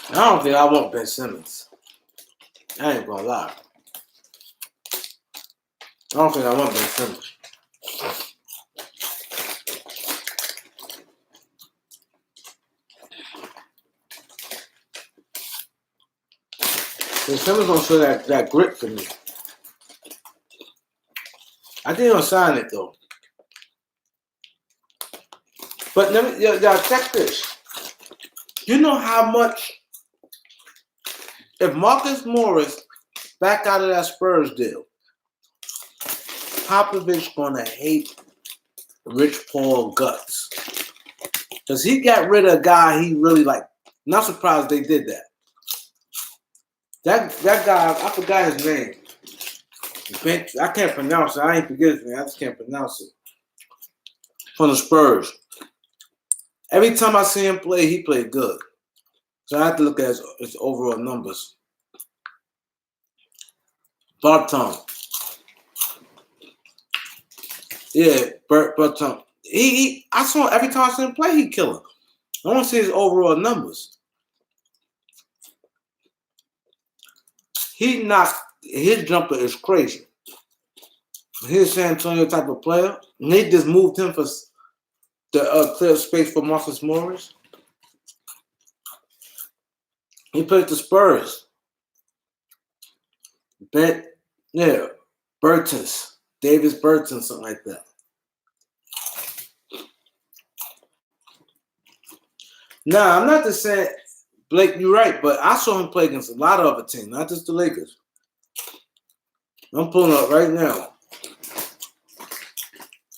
I don't think I want Ben Simmons. I ain't gonna lie. I don't think I want Ben Simmons. Ben Simmons gonna show that grit for me. I think he'll sign it though. But let me, y'all check this. You know how much if Marcus Morris back out of that Spurs deal, Popovich gonna hate Rich Paul guts. Because he got rid of a guy he really liked. Not surprised they did that. That guy, I forgot his name. I can't pronounce it. I ain't forget his name. I just can't pronounce it. From the Spurs. Every time I see him play, he played good. So I have to look at his overall numbers. Barton. Yeah, Barton. I saw every time I see him play, he kill him. I want to see his overall numbers. His jumper is crazy. He's a San Antonio type of player. And they just moved him for the clear space for Marcus Morris. He played the Spurs. Bertans. Davis Bertans, something like that. Nah, I'm not just saying, Blake, you're right, but I saw him play against a lot of other teams, not just the Lakers. I'm pulling up right now.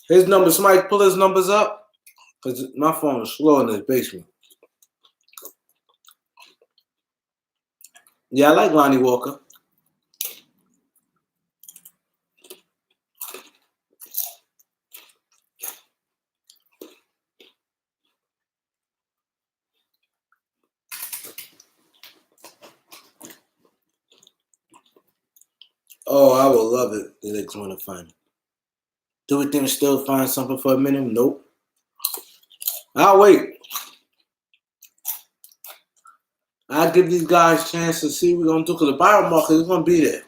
His numbers, somebody pull his numbers up, because my phone is slow in this basement. Yeah, I like Lonnie Walker. Oh, I would love it. The Lakers want to find him. Do we think we still find something for a minute? Nope. I'll wait. I give these guys a chance to see what we're gonna do because the buyer market is gonna be there.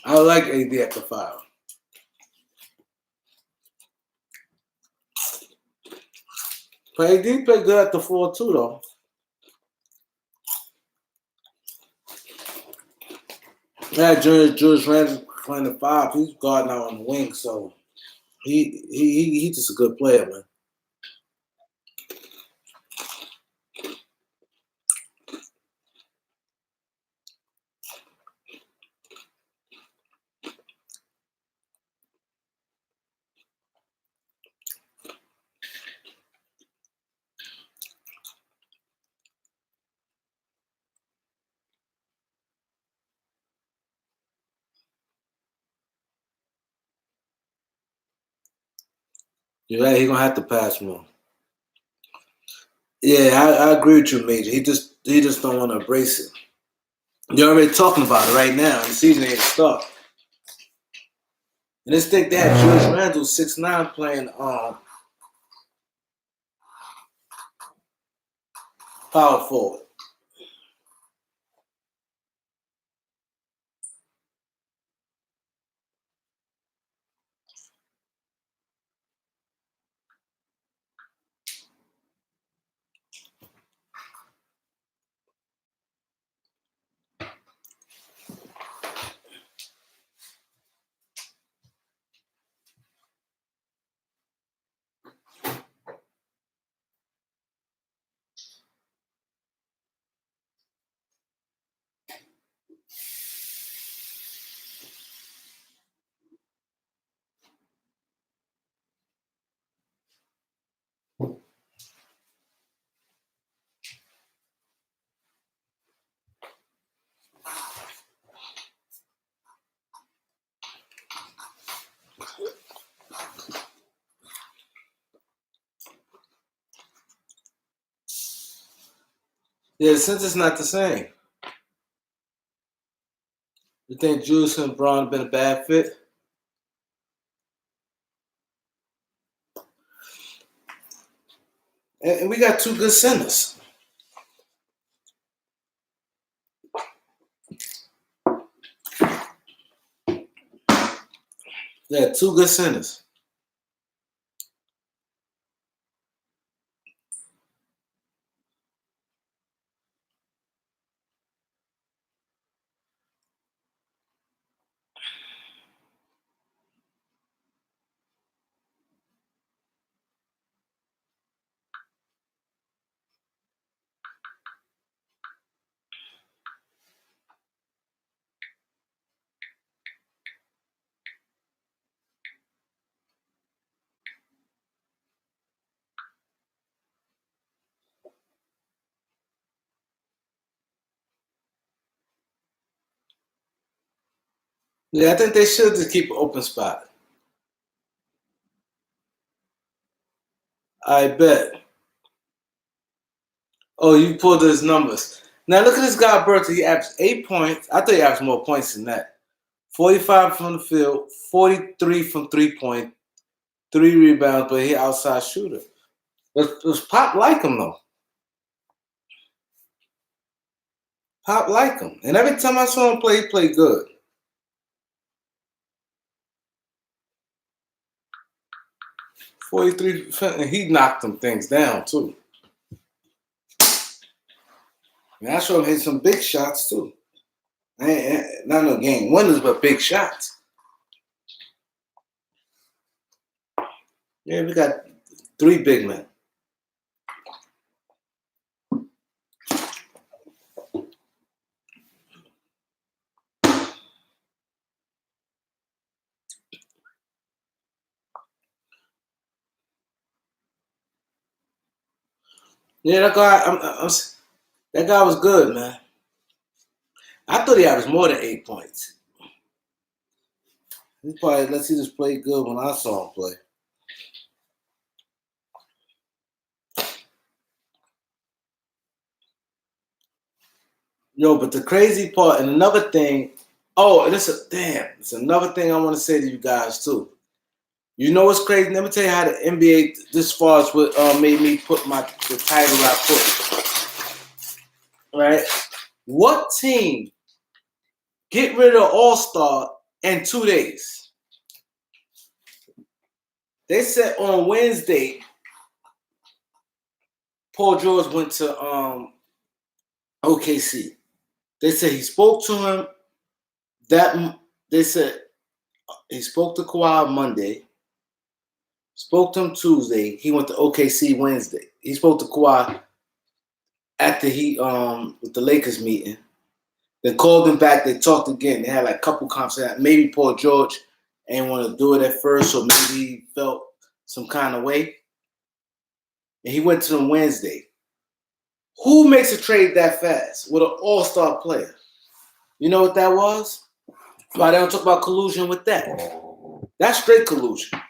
I like AD at the 5. But AD played good at the 4 too, though. Yeah, Julius Randle playing the 5. He's guarding out on the wing, so he's just a good player, man. You're right. He's gonna have to pass more. Yeah, I agree with you, Major. He just don't want to embrace it. You're already talking about it right now, and the season ain't start. And let's think that Julius Randle 6'9" playing power forward. Yeah, since it's not the same. You think Julius and Braun have been a bad fit? And we got two good centers. Yeah, two good centers. Yeah, I think they should just keep an open spot. I bet. Oh, you pulled his numbers. Now look at this guy, Bertha. He averaged 8 points. I thought he averaged more points than that. 45 from the field, 43 from 3-point, 3 rebounds, but he outside shooter. Does Pop like him though? Pop like him, and every time I saw him play, he played good. 43, and he knocked them things down too. And I saw him hit some big shots too. Not no game winners, but big shots. Yeah, we got 3 big men. Yeah, that guy. That guy was good, man. I thought he averaged more than 8 points. He probably let's see this play good when I saw him play. Yo, but the crazy part and another thing, it's another thing I want to say to you guys too. You know what's crazy? Let me tell you how the NBA this far is what made me put the title I put. Right? What team get rid of All-Star in 2 days? They said on Wednesday, Paul George went to OKC. They said he spoke to him. They said he spoke to Kawhi Monday. Spoke to him Tuesday. He went to OKC Wednesday. He spoke to Kawhi after he with the Lakers meeting. They called him back. They talked again. They had like a couple conversations. Maybe Paul George ain't want to do it at first, or maybe he felt some kind of way. And he went to them Wednesday. Who makes a trade that fast with an all-star player? You know what that was? Why they don't talk about collusion with that? That's straight collusion.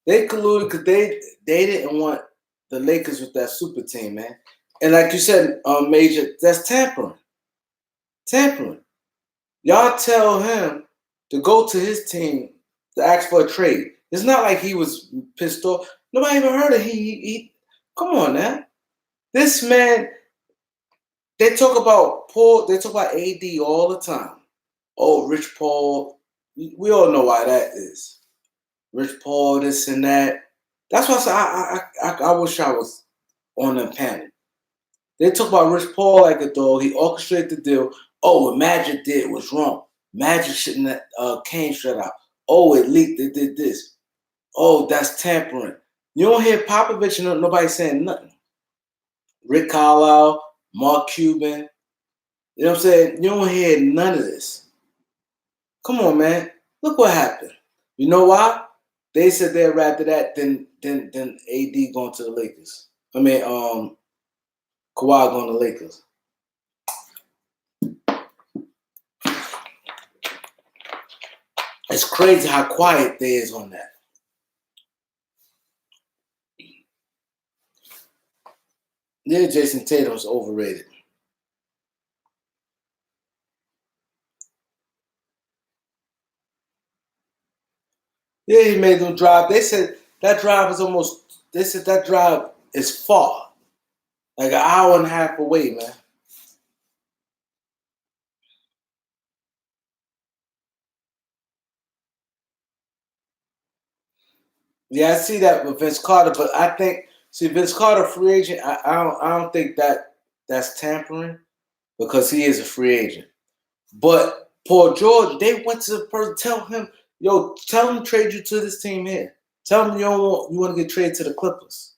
They colluded because they didn't want the Lakers with that super team, man. And like you said, Major, that's tampering. Tampering. Y'all tell him to go to his team to ask for a trade. It's not like he was pissed off. Nobody even heard of he come on now. This man, they talk about Paul, they talk about AD all the time. Oh, Rich Paul. We all know why that is. Rich Paul, this and that. That's why I said I wish I was on the panel. They talk about Rich Paul like a dog. He orchestrated the deal. Oh, what Magic did was wrong. Magic shouldn't have came straight out. Oh, it leaked. It did this. Oh, that's tampering. You don't hear Popovich and nobody saying nothing. Rick Carlisle, Mark Cuban. You know what I'm saying? You don't hear none of this. Come on, man. Look what happened. You know why? They said they'd rather that than AD going to the Lakers. I mean, Kawhi going to the Lakers. It's crazy how quiet they is on that. Yeah, Jason Tatum's overrated. Yeah, he made them drive. They said that drive is far. Like an hour and a half away, man. Yeah, I see that with Vince Carter, but I think Vince Carter free agent. I don't think that's tampering because he is a free agent. But Paul George, they went to the person, tell him to trade you to this team here. Tell him you want to get traded to the Clippers,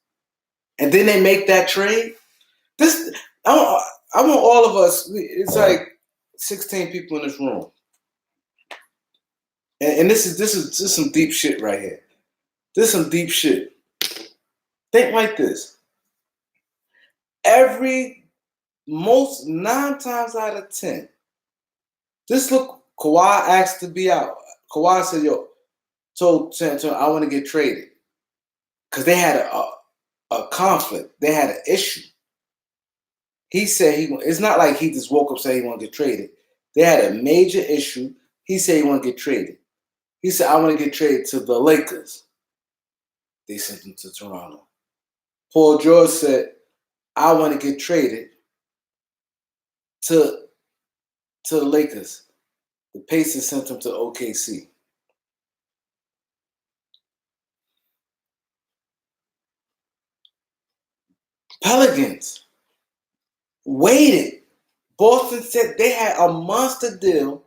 and then they make that trade. I want all of us. It's like 16 people in this room, and this is some deep shit right here. This is some deep shit. Think like this. Most 9 times out of 10, just look. Kawhi asked to be out. Kawhi said, told San Antonio, I want to get traded. Because they had a conflict. They had an issue. He said it's not like he just woke up saying he want to get traded. They had a major issue. He said he want to get traded. He said, I want to get traded to the Lakers. They sent him to Toronto. Paul George said, I want to get traded to the Lakers. The Pacers sent him to OKC. Pelicans waited. Boston said they had a monster deal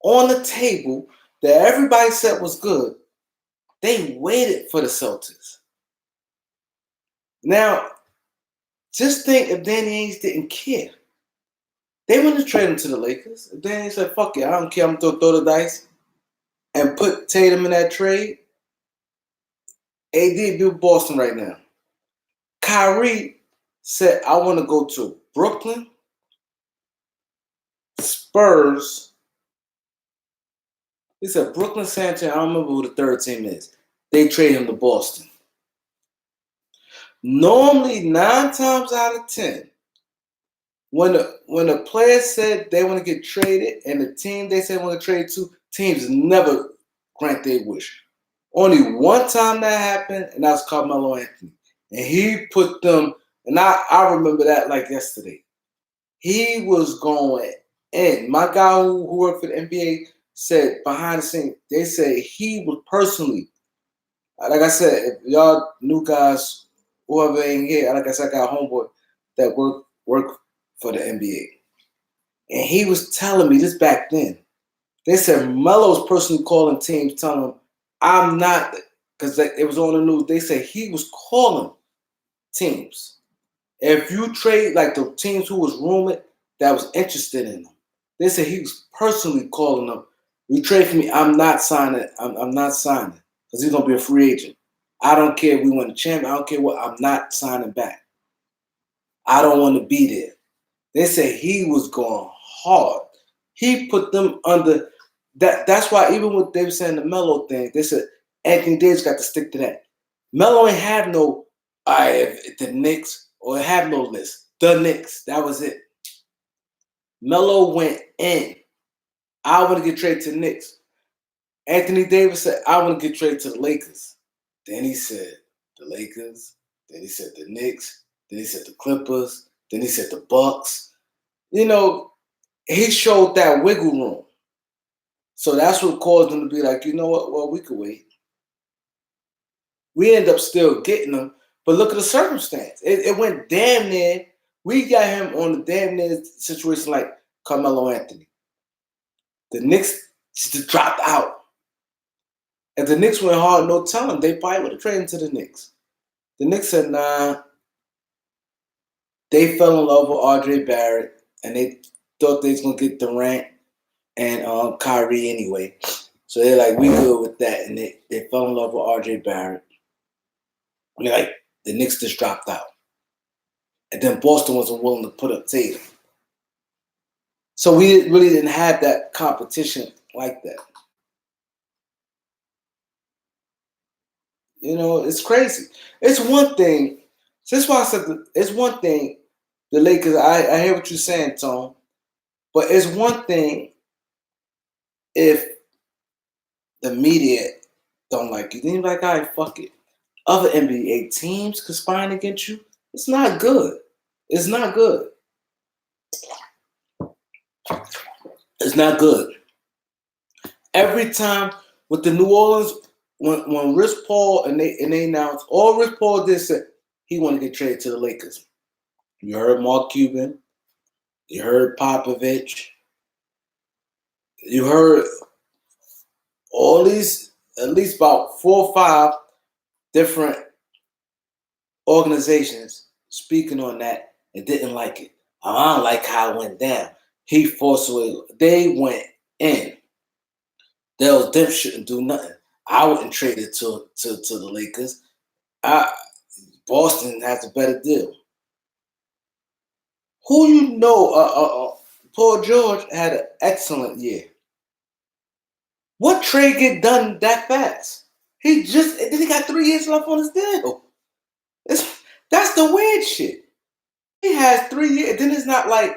on the table that everybody said was good. They waited for the Celtics. Now, just think if Danny Ainge didn't care. They wouldn't have traded him to the Lakers. If Danny Ainge said, fuck it, I don't care, I'm going to throw the dice and put Tatum in that trade, AD be with Boston right now. Kyrie said, I want to go to Brooklyn Spurs. He said Brooklyn Sanchez. I don't remember who the third team is. They trade him to Boston. Normally, 9 times out of 10, when a player said they want to get traded and the team they said want to trade to, teams never grant their wish. Only one time that happened, and that was Carmelo Anthony. And he put them, and I remember that like yesterday. He was going in. My guy who worked for the NBA said behind the scenes, they said he was personally, like I said, if y'all new guys, whoever ain't here, like I said, I got a homeboy that work for the NBA. And he was telling me this back then. They said Melo's personally calling teams, telling them, I'm not, because it was on the news. They said he was calling teams. If you trade, like the teams who was rumored that was interested in them, they said he was personally calling them. You trade for me, I'm not signing. I'm not signing because he's gonna be a free agent. I don't care if we win the champion. I don't care what. I'm not signing back. I don't want to be there. They say he was going hard. He put them under that. That's why even what they were saying the Melo thing, they said Anthony Davis got to stick to that. Melo ain't have no the Knicks or have no list. The Knicks. That was it. Melo went in. I want to get traded to the Knicks. Anthony Davis said, I want to get traded to the Lakers. Then he said the Lakers. Then he said the Knicks. Then he said the Clippers. Then he said the Bucks. You know, he showed that wiggle room. So that's what caused him to be like, you know what? Well, we could wait. We end up still getting him. But look at the circumstance. It went damn near. We got him on the damn near situation like Carmelo Anthony. The Knicks just dropped out. If the Knicks went hard, no telling, they probably would have traded to the Knicks. The Knicks said, nah. They fell in love with RJ Barrett, and they thought they was going to get Durant and Kyrie anyway. So they're like, we good with that. And they fell in love with RJ Barrett. And they're like, the Knicks just dropped out. And then Boston wasn't willing to put up Tatum. So we really didn't have that competition like that. You know, it's crazy. It's one thing. That's why I said it's one thing. The Lakers, I hear what you're saying, Tom. But it's one thing if the media don't like you. Then you're like, all right, fuck it. Other NBA teams conspiring against you. It's not good. It's not good. It's not good. Every time with the New Orleans, when Rich Paul and they announced, all Rich Paul did said he wanted to get traded to the Lakers. You heard Mark Cuban. You heard Popovich. You heard all these, at least about 4 or 5 different organizations speaking on that and didn't like it. I don't like how it went down. He forced away. They went in. Them shouldn't do nothing. I wouldn't trade it to the Lakers. Boston has a better deal. Who you know? Paul George had an excellent year. What trade get done that fast? He got 3 years left on his deal. That's the weird shit. He has 3 years. Then it's not like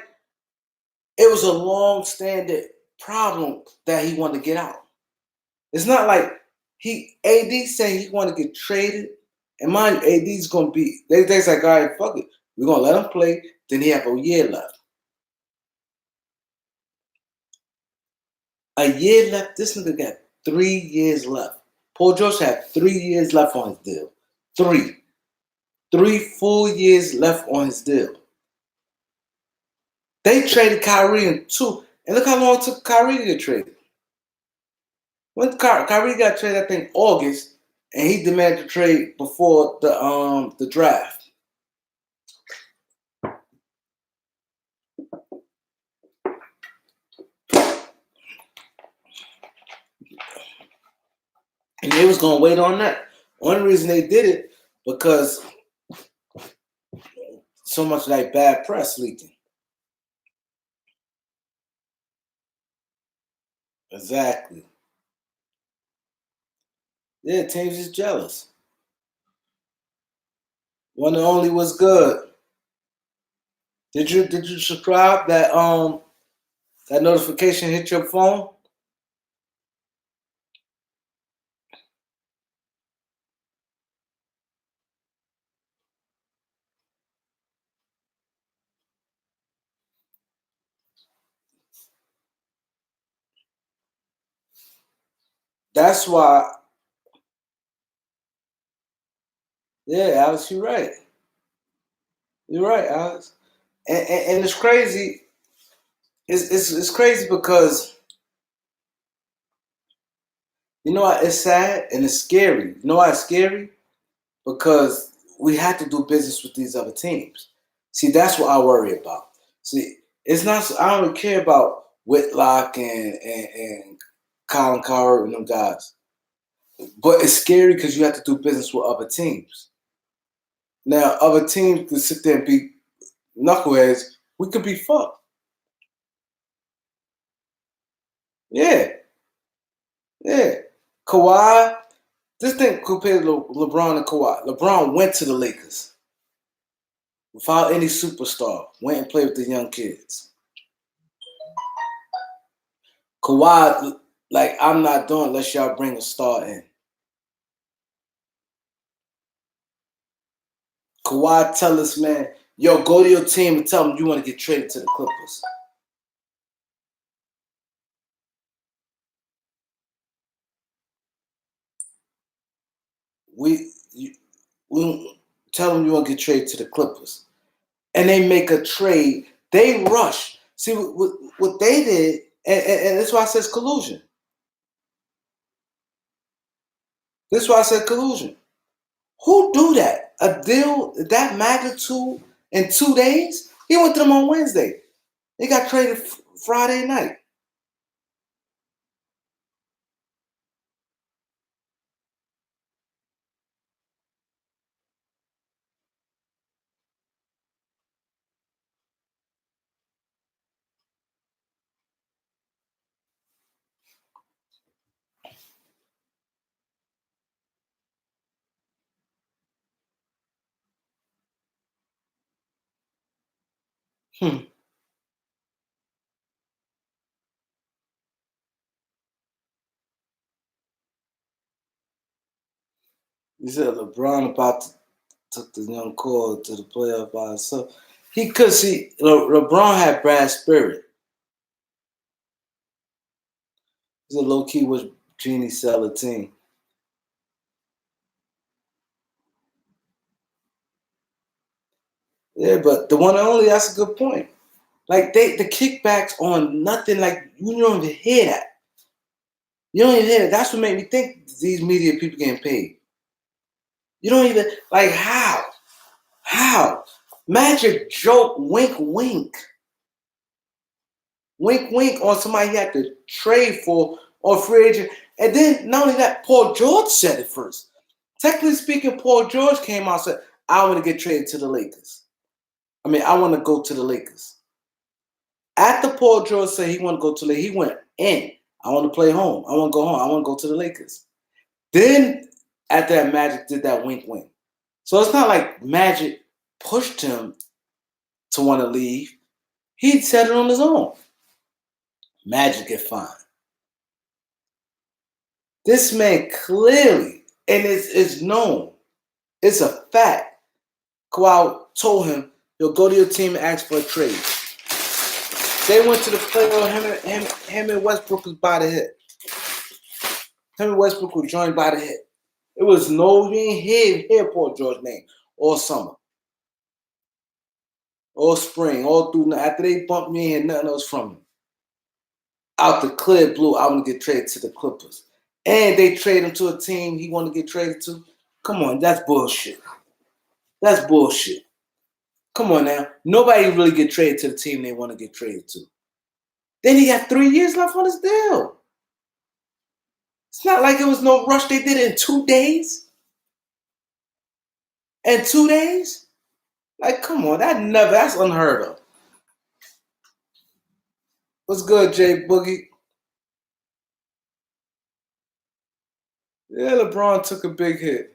it was a long-standing problem that he wanted to get out. It's not like AD said he wanted to get traded. And mind you, AD's gonna be they're like, all right, fuck it. We're gonna let him play. Then he have a year left. A year left. This nigga got 3 years left. Paul George had 3 years left on his deal. 3 full years left on his deal. They traded Kyrie in 2. And look how long it took Kyrie to get traded. When Kyrie got traded, I think August, and he demanded to trade before the draft. And they was gonna wait on that. One reason they did it because so much like bad press leaking. Exactly. Yeah, teams is jealous. One and only was good. Did you subscribe that notification hit your phone? That's why. Yeah, Alex, you're right. You're right, Alex. And it's crazy. It's crazy because you know what? It's sad and it's scary. You know why it's scary? Because we have to do business with these other teams. See, that's what I worry about. See, it's not. I don't really care about Whitlock and Colin Cowherd and them guys. But it's scary because you have to do business with other teams. Now, other teams can sit there and be knuckleheads. We could be fucked. Yeah, yeah. Kawhi, this thing compared to LeBron and Kawhi. LeBron went to the Lakers without any superstar. Went and played with the young kids. Kawhi, like, I'm not doing unless y'all bring a star in. Kawhi tell us, man, yo, go to your team and tell them you want to get traded to the Clippers. We, you, we tell them you want to get traded to the Clippers. And they make a trade. They rush. See, what they did, and that's why I says collusion. That's why I said collusion. Who do that? A deal that magnitude in 2 days? He went to them on Wednesday. They got traded Friday night. Hmm. He said LeBron about to took the young core to the playoff by himself. He could see LeBron had bad spirit. He's a low key was Genie sell a team. Yeah, but the one and only, that's a good point. Like the kickbacks on nothing, like you don't even hear that. You don't even hear that. That's what made me think these media people getting paid. You don't even like how? How? Magic joke, wink, wink. Wink, wink on somebody he had to trade for or free agent. And then not only that, Paul George said it first. Technically speaking, Paul George came out and said, I want to get traded to the Lakers. I mean, I want to go to the Lakers. After Paul George said he want to go to the Lakers, he went in. I want to play home. I want to go home. I want to go to the Lakers. Then after that, Magic did that wink wink. So it's not like Magic pushed him to want to leave. He said it on his own. Magic get fined. This man clearly, and it's known, it's a fact. Kawhi told him, "Yo, go to your team and ask for a trade." They went to the playoff. Him and Westbrook was by the hip. Him and Westbrook were joined by the hip. It was no, you ain't hear Paul George's name all summer, all spring, all through. After they bumped me, and nothing else from him. Out the clear blue, I want to get traded to the Clippers. And they trade him to a team he want to get traded to. Come on, that's bullshit. That's bullshit. Come on now. Nobody really get traded to the team they want to get traded to. Then he got 3 years left on his deal. It's not like it was no rush. They did it in 2 days. In 2 days? Like, come on. That's unheard of. What's good, Jay Boogie? Yeah, LeBron took a big hit.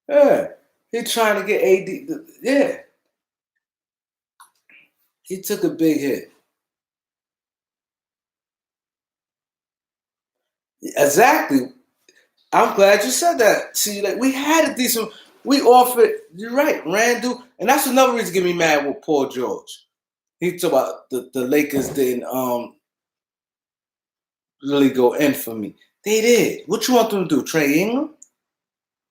Yeah, he trying to get AD. Yeah, he took a big hit. Exactly. I'm glad you said that. See, like we had a decent. We offered. You're right, Randall, and that's another reason to get me mad with Paul George. He talked about the Lakers didn't really go in for me. They did. What you want them to do? Trey Ingram?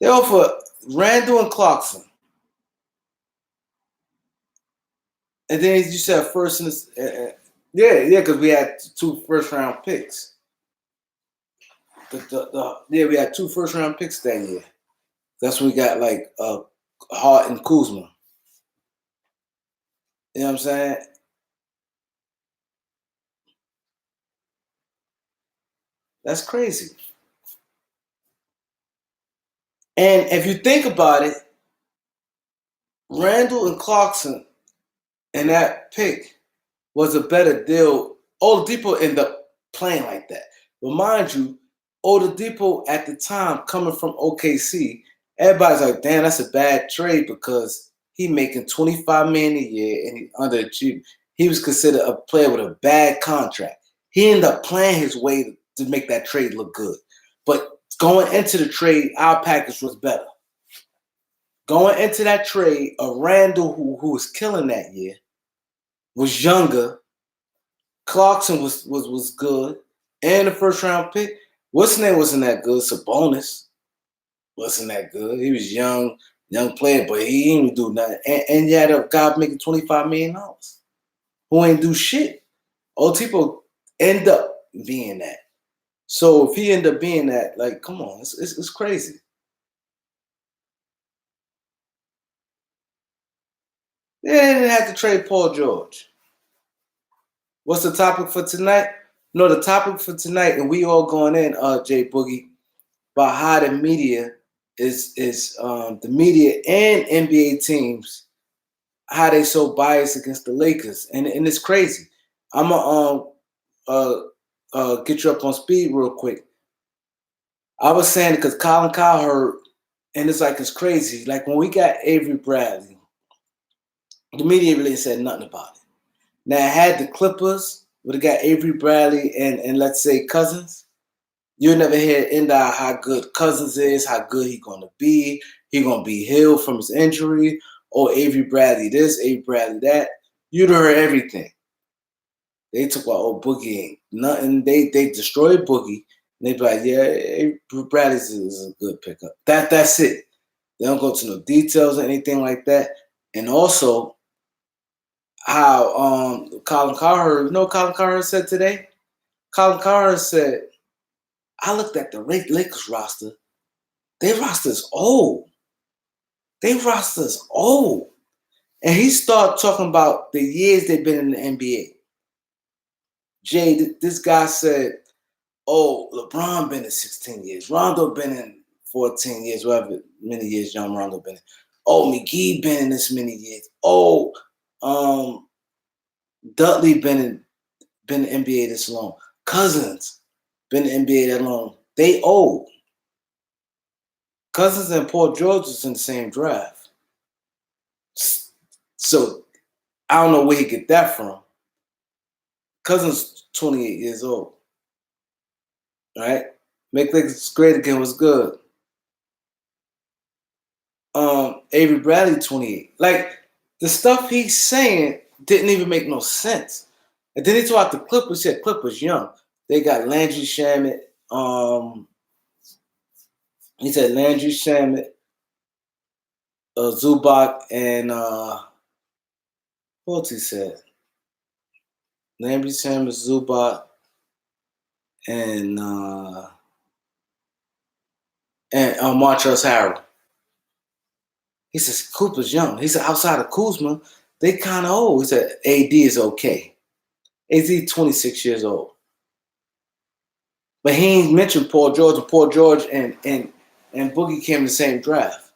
They offer Randall and Clarkson, and then you said first in this. Yeah, because we had 2 first-round picks. Yeah, we had 2 first-round picks that year. That's when we got like Hart and Kuzma. You know what I'm saying? That's crazy. And if you think about it, Randall and Clarkson and that pick was a better deal. Oladipo ended up playing like that. But mind you, Oladipo at the time coming from OKC, everybody's like, damn, that's a bad trade because he making $25 million a year and he underachieved. He was considered a player with a bad contract. He ended up playing his way to make that trade look good. But going into the trade, our package was better. Going into that trade, a Randall who was killing that year was younger. Clarkson was good, and the first round pick. What's his name wasn't that good. Sabonis wasn't that good. He was young player, but he didn't do nothing. And you had a guy making $25 million who ain't do shit. Oladipo end up being that. So if he end up being that, like, come on, it's crazy. Yeah, they didn't have to trade Paul George. What's the topic for tonight? No, the topic for tonight, and we all going in, Jay Boogie, about how the media is the media and NBA teams, how they so biased against the Lakers, and it's crazy. I'm gonna get you up on speed real quick. I was saying because Colin Cowherd, and it's like it's crazy. Like when we got Avery Bradley, the media really said nothing about it. Now I had the Clippers would have got Avery Bradley and let's say Cousins. You'll never hear end out how good Cousins is, how good he gonna be. He gonna be healed from his injury, or Avery Bradley this, Avery Bradley that. You'd heard everything. They took about Boogie ain't nothing. They destroyed Boogie. And they be like, yeah, Avery Bradley is a good pickup. That's it. They don't go to no details or anything like that. And also how Colin Cowherd, you know what Colin Cowherd said today? Colin Cowherd said, I looked at the Lakers roster. Their roster is old. Their roster is old. And he started talking about the years they've been in the NBA. Jay, this guy said, oh, LeBron been in 16 years. Rondo been in 14 years, whatever many years John Rondo been in. Oh, McGee been in this many years. Oh, Dudley been in the NBA this long. Cousins been in the NBA that long. They old. Cousins and Paul George was in the same draft. So I don't know where he get that from. Cousins 28 years old. Right? Make Lakers great again was good. Avery Bradley 28. Like the stuff he's saying didn't even make no sense. And then he talked about the Clippers. He said Clippers young. They got Landry Shamet. He said Landry Shamet, Zubac, and what else he said? Landry Shamet, Zubac, and Montrezl Harrell. He says Cooper's young. He said outside of Kuzma, they kind of old. He said AD is okay. AD 26 years old. But he ain't mentioned Paul George. And Paul George and Boogie came in the same draft.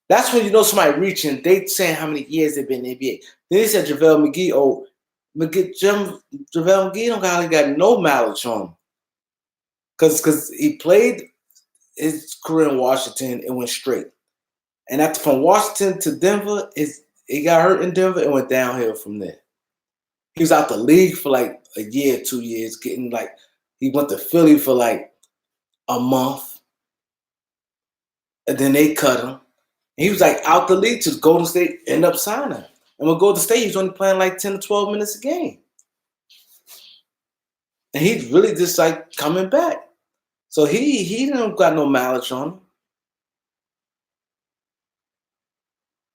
That's when you know somebody reaching. They saying how many years they've been in the NBA. Then he said JaVale McGee. Oh, JaVale McGee don't got no mileage on him. Because he played his career in Washington and went straight. And after from Washington to Denver, he got hurt in Denver and went downhill from there. He was out the league for like a year, 2 years, getting like he went to Philly for like a month, and then they cut him. He was like out the league to Golden State, end up signing. And with Golden State, he was only playing like 10 to 12 minutes a game. And he's really just like coming back. So he didn't got no mileage on him.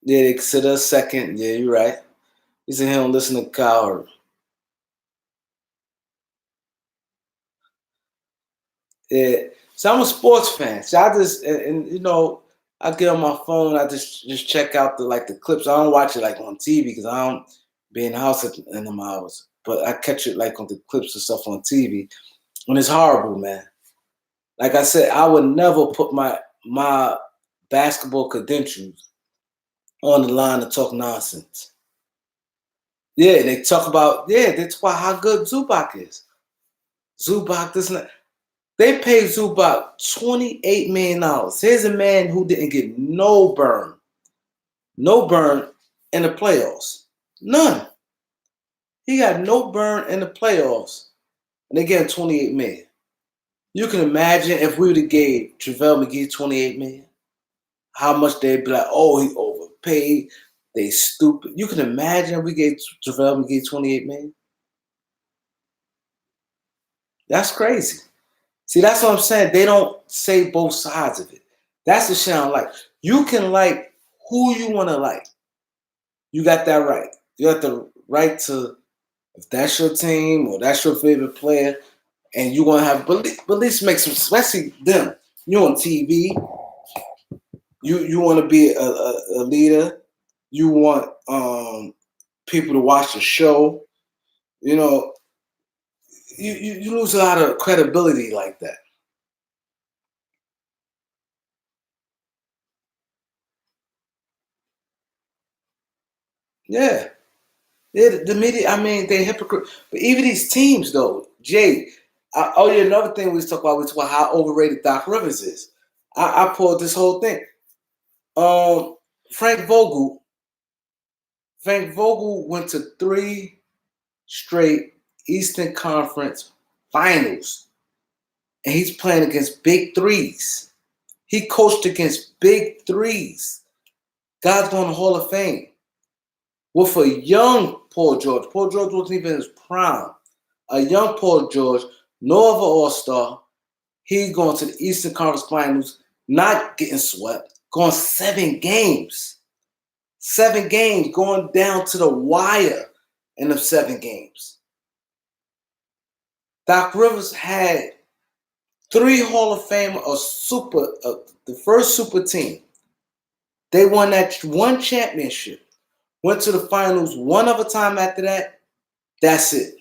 Yeah, they consider a second. Yeah, you're right. He said he don't listen to Cowherd. Yeah. So I'm a sports fan. So I just and you know, I get on my phone, I just check out the clips. I don't watch it like on TV because I don't be in the house in them hours. But I catch it like on the clips and stuff on TV. And it's horrible, man. Like I said, I would never put my basketball credentials on the line to talk nonsense. Yeah, they talk about how good Zubac is. Zubac doesn't. They paid Zubac $28 million. Here's a man who didn't get no burn in the playoffs. None. He got no burn in the playoffs, and they gave him $28 million. You can imagine if we would have gave JaVale McGee $28 million, how much they'd be like, oh, he overpaid. They stupid. You can imagine if we gave JaVale McGee $28 million. That's crazy. See, that's what I'm saying. They don't say both sides of it. That's the shit I don't like. You can like who you want to like. You got that right. You got the right to, if that's your team or that's your favorite player, and you want to have, but at least make some, especially them. You're on TV. You want to be a leader. You want people to watch the show. You know, you lose a lot of credibility like that. Yeah. Yeah, the media, I mean, they're hypocrite. But even these teams, though, Jay, another thing we talk about how overrated Doc Rivers is. I pulled this whole thing. Frank Vogel went to 3 straight Eastern Conference finals, and he's playing against big threes. He coached against big threes. Guys going to the Hall of Fame. With a young Paul George. Paul George wasn't even in his prime. A young Paul George, no other All-Star. He's going to the Eastern Conference Finals, not getting swept, going 7 games. 7 games, going down to the wire in the 7 games. Doc Rivers had 3 Hall of Fame, the first super team. They won that one championship. Went to the finals one other time after that. That's it.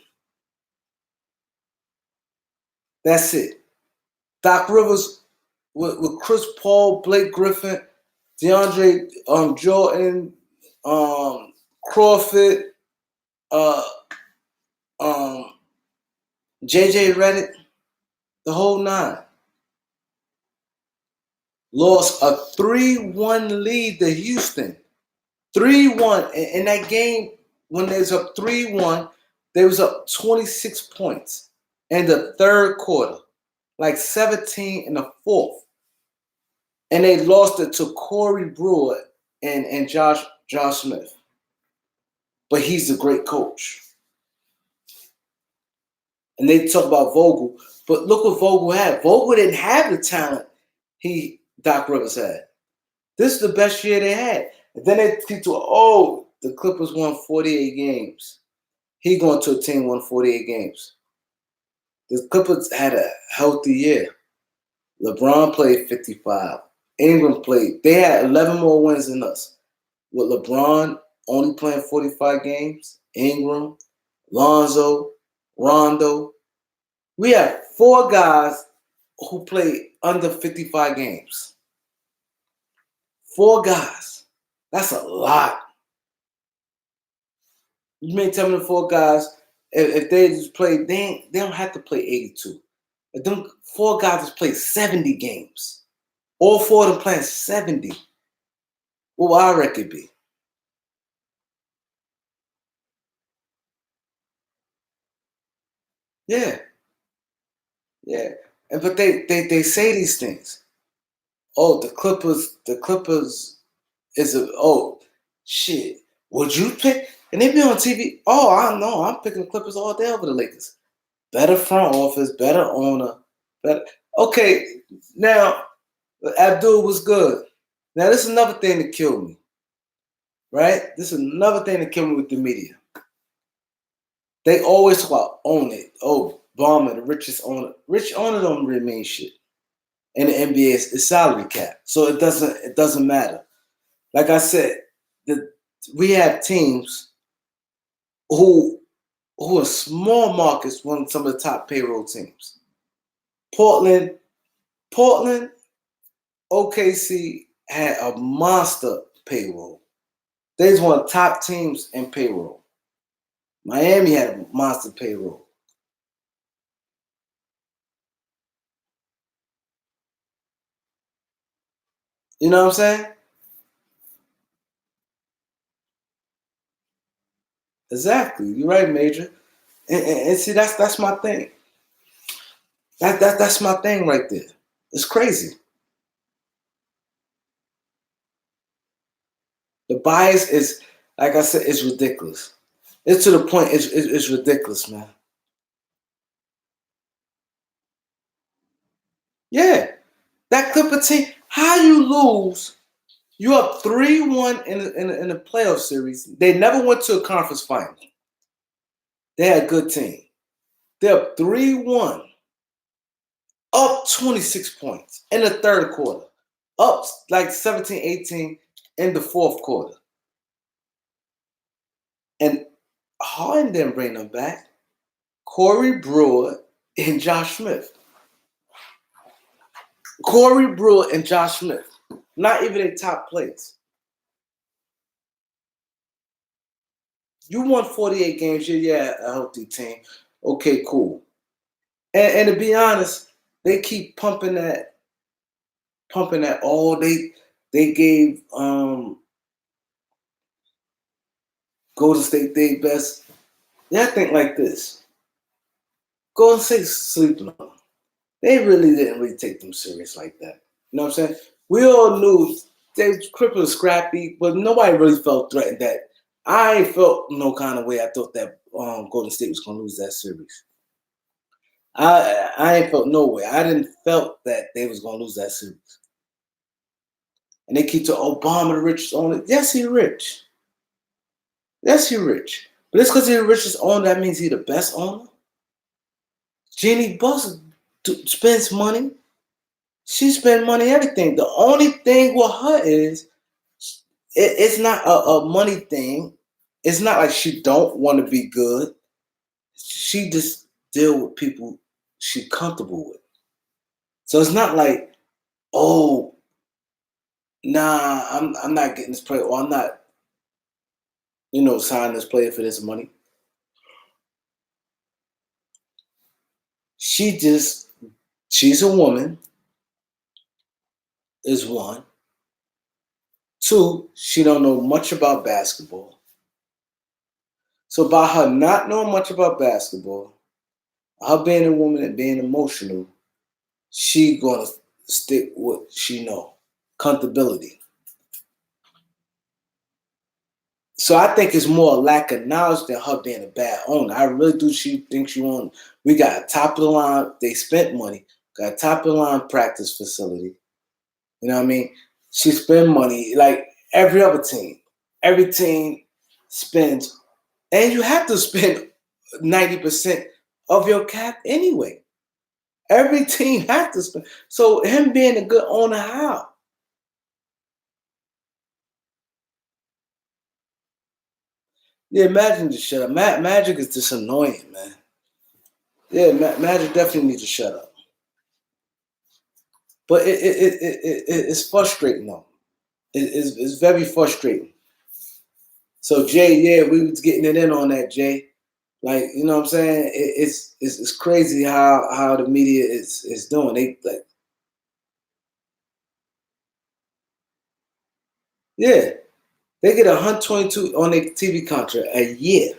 That's it. Doc Rivers with Chris Paul, Blake Griffin, DeAndre Jordan, Crawford, JJ Redick, the whole 9. Lost a 3-1 lead to Houston. 3-1. In that game, when they was up 3-1, they was up 26 points in the third quarter, like 17 in the fourth. And they lost it to Corey Brewer and Josh Smith. But he's a great coach. And they talk about Vogel, but look what Vogel had. Vogel didn't have the talent Doc Rivers had. This is the best year they had. And then they keep to, the Clippers won 48 games. He going to a team won 48 games. The Clippers had a healthy year. LeBron played 55. Ingram played. They had 11 more wins than us. With LeBron only playing 45 games, Ingram, Lonzo, Rondo. We have 4 guys who played under 55 games. 4 guys. That's a lot. You may tell me the 4 guys, if they just play, they don't have to play 82. Them 4 guys has played 70 games. All 4 of them playing 70. What will our record be? Yeah. Yeah. But they say these things. Oh, the Clippers is shit. Would you pick? And they be on TV. Oh, I know. I'm picking the Clippers all day over the Lakers. Better front office, better owner, better. Okay, now Abdul was good. Now this is another thing that killed me. Right? This is another thing that killed me with the media. They always talk about own it. Oh, Ballmer, the richest owner. Rich owner don't really mean shit. In the NBA, it's salary cap, so it doesn't matter. Like I said, we have teams who are small markets, one of some of the top payroll teams. Portland, OKC had a monster payroll. They was one of the top teams in payroll. Miami had a monster payroll. You know what I'm saying? Exactly. You're right, Major. And see, that's my thing. That's my thing right there. It's crazy. The bias is, like I said, it's ridiculous. It's to the point. It's ridiculous, man. Yeah, that Clipper team. How you lose? You up 3-1 in a playoff series. They never went to a conference final. They had a good team. They're up 3-1, up 26 points in the third quarter, up like 17, 18 in the fourth quarter. And Harden didn't bring them back. Corey Brewer and Josh Smith. Corey Brewer and Josh Smith. Not even a top players. You won 48 games. Yeah, a healthy team. Okay, cool. And to be honest, they keep pumping that. Oh, they gave Golden State their best. Yeah, I think like this. Golden State sleeping on them. They really didn't really take them serious like that. You know what I'm saying? We all knew they Clippers was scrappy, but nobody really felt threatened that. I felt no kind of way. I thought that Golden State was going to lose that series. I ain't felt no way. I didn't felt that they was going to lose that series. And they keep to Obama the richest owner. Yes, he rich. Yes, he rich. But it's because he's the richest owner, that means he's the best owner. Jeannie Buss spends money. She spends money, everything. The only thing with her is it's not a money thing. It's not like she don't want to be good. She just deal with people she comfortable with. So it's not like, oh, nah, I'm not getting this player, or I'm not, signing this player for this money. She's a woman, is one. Two, she don't know much about basketball. So by her not knowing much about basketball, her being a woman and being emotional, she gonna stick with what she know. Comfortability. So I think it's more a lack of knowledge than her being a bad owner. I really do. She thinks she won. We got a top of the line. They spent money. Got a top of the line practice facility. You know what I mean? She spent money like every other team. Every team spends, and you have to spend 90% of your cap anyway. Every team has to spend. So him being a good owner, how? Yeah, Magic just shut up. Magic is just annoying, man. Yeah, Magic definitely needs to shut up. But it's frustrating though. It's very frustrating. So Jay, yeah, we was getting it in on that, Jay. Like, you know what I'm saying? It's crazy how the media is doing. They like, yeah, they get 122 on their TV contract a year.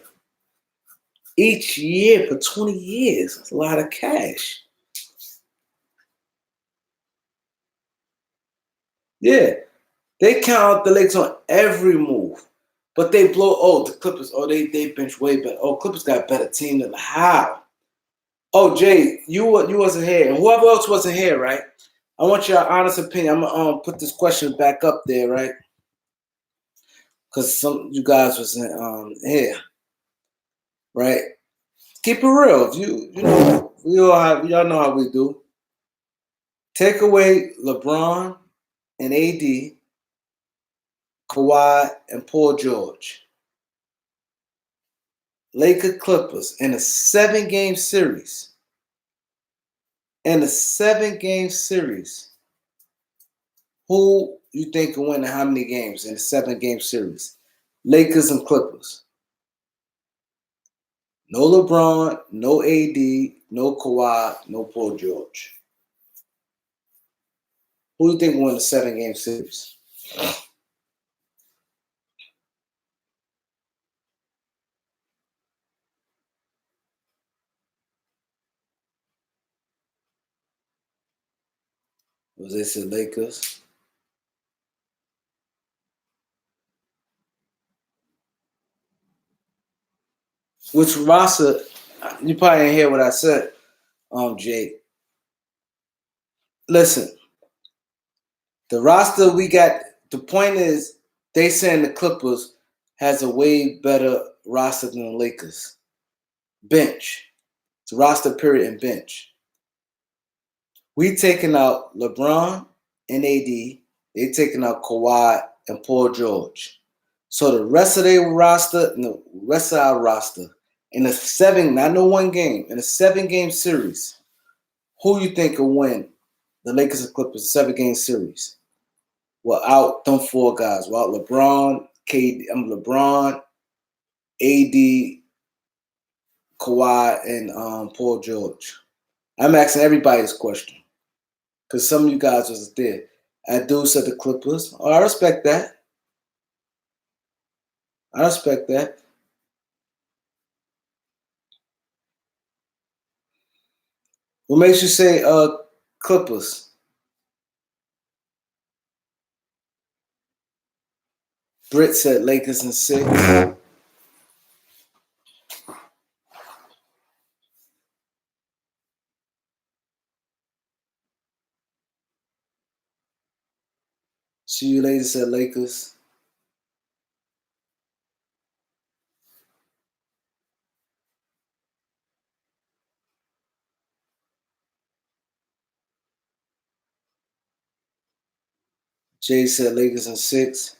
Each year for 20 years. That's a lot of cash. Yeah. They count out the Lakers on every move. But they blow, oh, the Clippers, oh, they bench way better. Oh, Clippers got a better team than how? Oh, Jay, you wasn't here. And whoever else wasn't here, right? I want your honest opinion. I'm gonna put this question back up there, right? Because some you guys wasn't here, right? Keep it real. If you know y'all know how we do. Take away LeBron and AD, Kawhi and Paul George. Laker Clippers in a 7-game series. In a 7-game series, who you think will win and how many games in a 7-game series? Lakers and Clippers. No LeBron, no AD, no Kawhi, no Paul George. Who do you think will win a 7-game series? Was they said Lakers? Which roster? You probably didn't hear what I said, Jay. Listen, the roster we got. The point is, they saying the Clippers has a way better roster than the Lakers. Bench. It's roster period and bench. We taking out LeBron and AD. They taking out Kawhi and Paul George. So the rest of their roster, and the rest of our roster, in a 7, not no 1 game, in a 7-game series, who you think will win the Lakers and Clippers 7-game series? Without them 4 guys, without LeBron, LeBron, AD, Kawhi, and Paul George. I'm asking everybody this question because some of you guys wasn't there. Abdul said the Clippers. Oh, I respect that. I respect that. What makes you say Clippers? Britt said Lakers in 6. See you later said Lakers. Jay said Lakers in 6.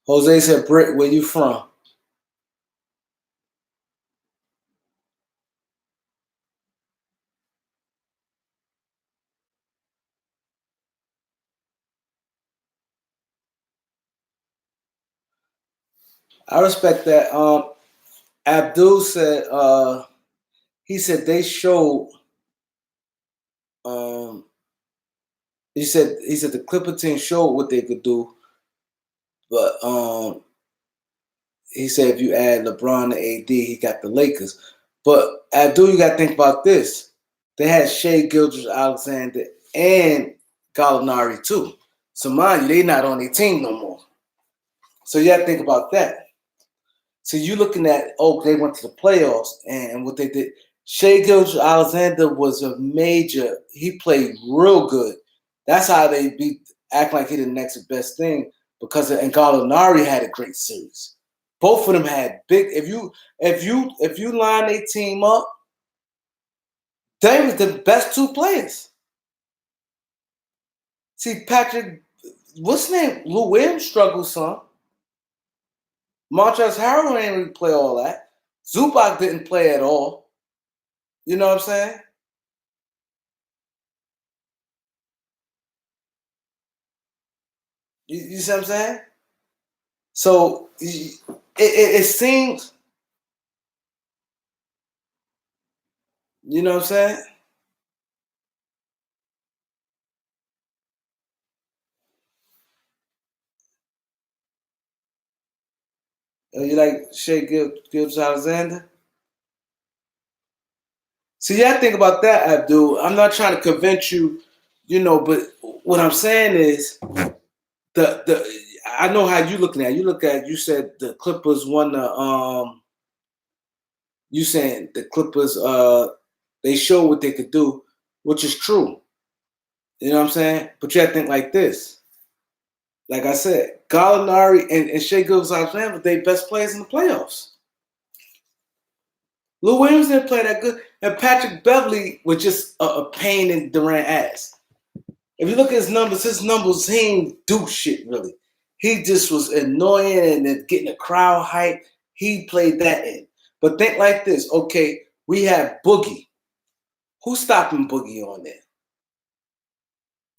Jose said Britt, where you from? I respect that. Abdul said he said they showed he said the Clipper team showed what they could do, but he said if you add LeBron to AD, he got the Lakers. But Abdul, you got to think about this. They had Shea Gilgeous-Alexander and Gallinari too. So mind you, they not on their team no more. So you have to think about that. So you looking at, oh, they went to the playoffs and what they did. Shea Gilgeous-Alexander was a major. He played real good. That's how they act like he the next best thing because and Gallinari had a great series. Both of them had big. If you line a team up, they was the best 2 players. See, Patrick, what's his name? Lou Williams struggled some. Montrezl Harrell didn't really play all that. Zubac didn't play at all. You know what I'm saying? You see what I'm saying? So it seems, you know what I'm saying? You like Shea Gibbs Alexander? See, I think about that, Abdul. I'm not trying to convince you, but what I'm saying is the I know how you looking at it. You said the Clippers won the you saying the Clippers they showed what they could do, which is true. You know what I'm saying? But you have to think like this. Like I said, Gallinari and Shea Gilgeous-Alexander were they best players in the playoffs. Lou Williams didn't play that good, and Patrick Beverly was just a pain in Durant ass. If you look at his numbers, he ain't do shit really. He just was annoying and then getting the crowd hype. He played that in. But think like this, okay, we have Boogie. Who's stopping Boogie on there?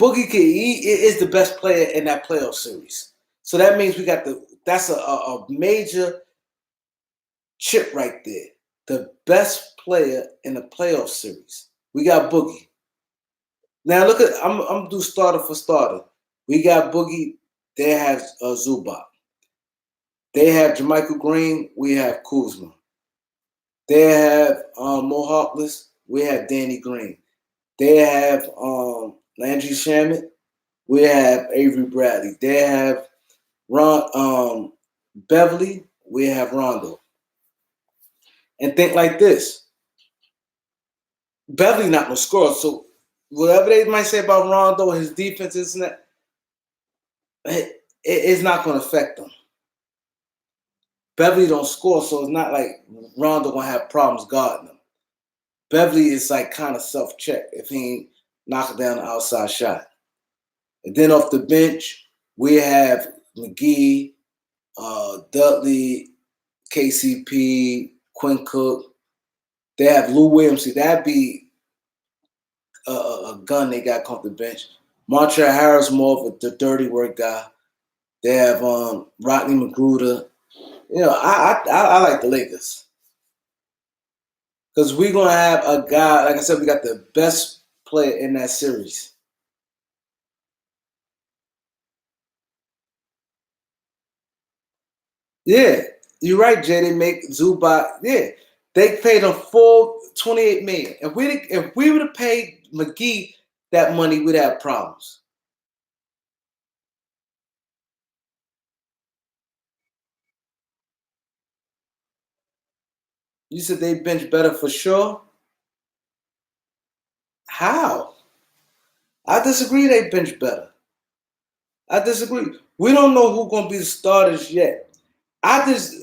Boogie he is the best player in that playoff series. So that means that's a major chip right there. The best player in the playoff series. We got Boogie. Now look at I'm gonna do starter for starter. We got Boogie. They have Zubac. They have Jermichael Green. We have Kuzma. They have Mo Harkless. We have Danny Green. They have Landry Shamet. We have Avery Bradley. They have Ron Beverly. We have Rondo. And think like this. Beverly not gonna score. So whatever they might say about Rondo, his defense isn't that, it's not gonna affect them. Beverly don't score, so it's not like Rondo gonna have problems guarding him. Beverly is like kind of self-check if he ain't knocking down the outside shot. And then off the bench, we have McGee, Dudley, KCP, Quinn Cook. They have Lou Williams. See, that'd be a gun they got off the bench. Montrezl Harris more of the dirty work guy. They have Rodney McGruder. I like the Lakers because we're gonna have a guy. Like I said, we got the best player in that series. Yeah, you're right, Jay. They make Zubac. Yeah, they paid him full $28 million. If we would have paid McGee that money, we'd have problems. You said they bench better for sure. How? I disagree. They bench better. I disagree. We don't know who's gonna be the starters yet. I just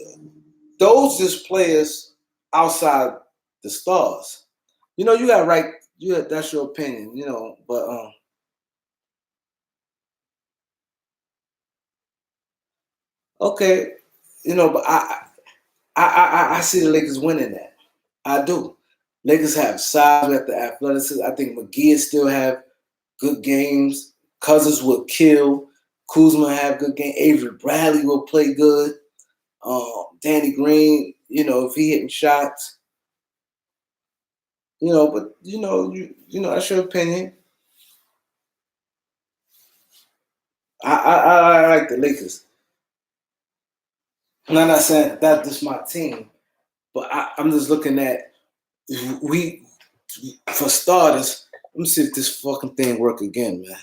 those just players outside the stars. You got right. That's your opinion. But okay. But I see the Lakers winning that. I do. Lakers have size at the athleticism. I think McGee still have good games. Cousins will kill. Kuzma have good game. Avery Bradley will play good. Danny Green, if he hitting shots, but that's your opinion. I like the Lakers. I'm not saying that's just my team, but I'm just looking at we for starters. Let me see if this fucking thing work again, man.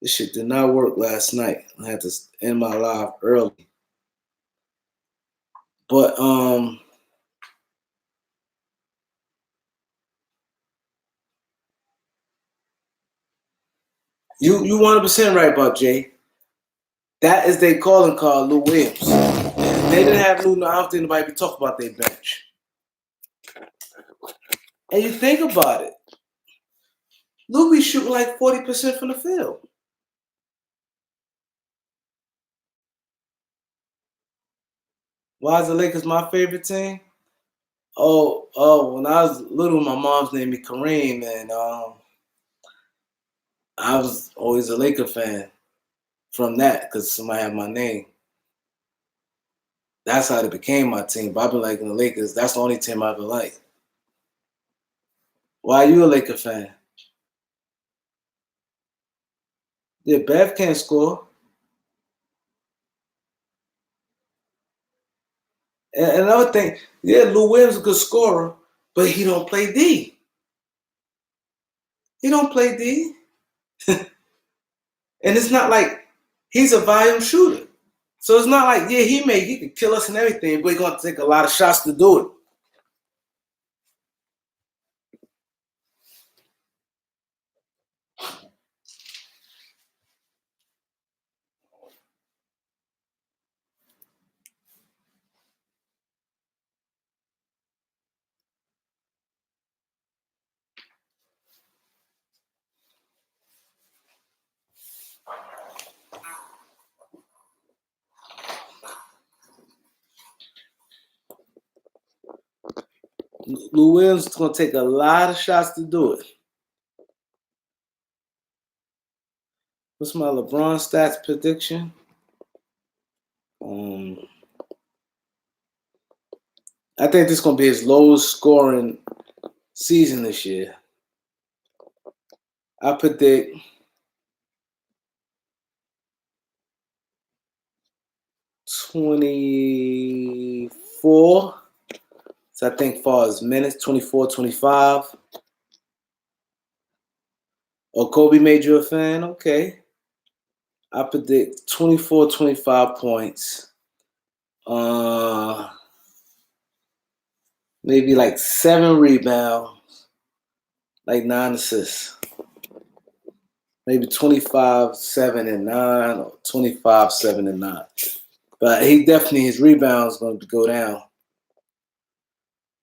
This shit did not work last night. I had to end my live early. But you 100% right about Jay. That is they calling card Lou Williams. If they didn't have Lou, I don't think nobody be talking about their bench. And you think about it, Lou be shooting like 40% from the field. Why is the Lakers my favorite team? When I was little, my mom's named me Kareem, and I was always a Laker fan from that because somebody had my name. That's how they became my team. But I've been liking the Lakers. That's the only team I've ever liked. Why are you a Laker fan? Yeah, Bev can't score. And another thing, yeah, Lou Williams is a good scorer, but he don't play D. He don't play D. And it's not like he's a volume shooter. So it's not like, yeah, he could kill us and everything, but he's gonna take a lot of shots to do it. Lou Williams is gonna take a lot of shots to do it. What's my LeBron stats prediction? I think this is gonna be his lowest scoring season this year. I predict 24. So I think far as minutes, 24, 25. Oh, Kobe made you a fan? Okay. I predict 24, 25 points. Maybe like 7 rebounds, like 9 assists. Maybe 25, 7, and 9, or 25, 7, and 9. But he definitely, his rebounds going to go down.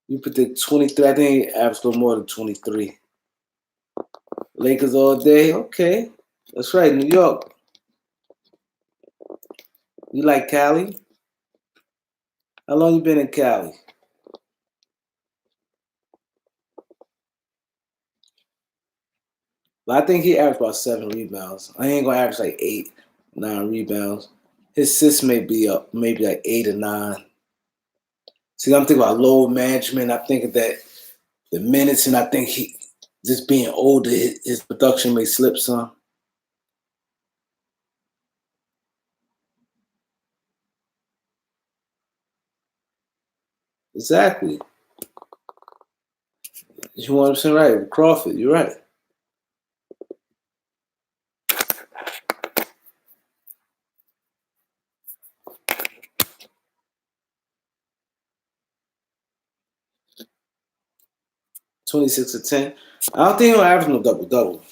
You predict 23. I think he averaged a little more than 23. Lakers all day. Okay. That's right. New York. You like Cali? How long you been in Cali? But I think he averaged about 7 rebounds. I ain't going to average like 8, 9 rebounds. His assists may be up, maybe like 8 or 9. See, I'm thinking about load management. I'm thinking that the minutes, and I think he just being older, his production may slip some. Exactly. You 100% right. Crawford, you're right. $26 to 10. I don't think he'll average no double-double.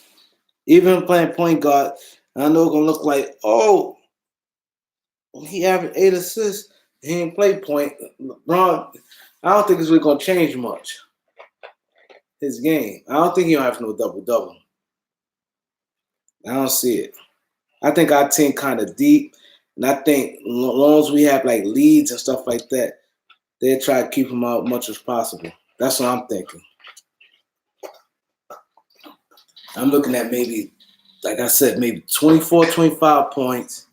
Even playing point guard, I know it's going to look like, oh, he averaged 8 assists. He didn't play point. LeBron, I don't think it's really going to change much. His game. I don't think he'll have no double-double. I don't see it. I think our team kind of deep, and I think as long as we have like leads and stuff like that, they'll try to keep him out as much as possible. That's what I'm thinking. I'm looking at maybe, like I said, maybe 24, 25 points.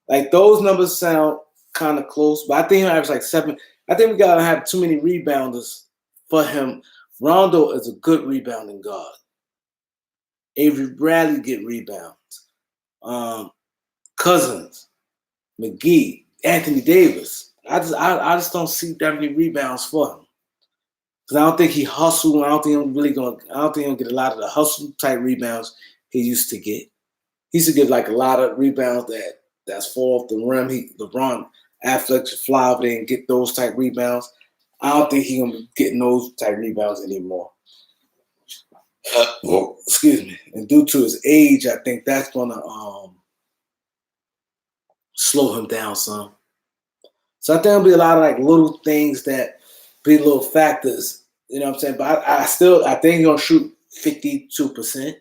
Like those numbers sound kind of close, but I think he'll average like 7. I think we gotta have too many rebounders for him. Rondo is a good rebounding guard. Avery Bradley get rebounds. Cousins, McGee, Anthony Davis. I just don't see that many rebounds for him. Because I don't think he hustled. I don't think he'll get a lot of the hustle type rebounds he used to get. He used to get like a lot of rebounds that's fall off the rim. LeBron Affleck should fly over there and get those type rebounds. I don't think he's gonna be getting those type rebounds anymore. Excuse me. And due to his age, I think that's gonna slow him down some. So I think there'll be a lot of like little things that be little factors. You know what I'm saying? But I think he's gonna shoot 52%,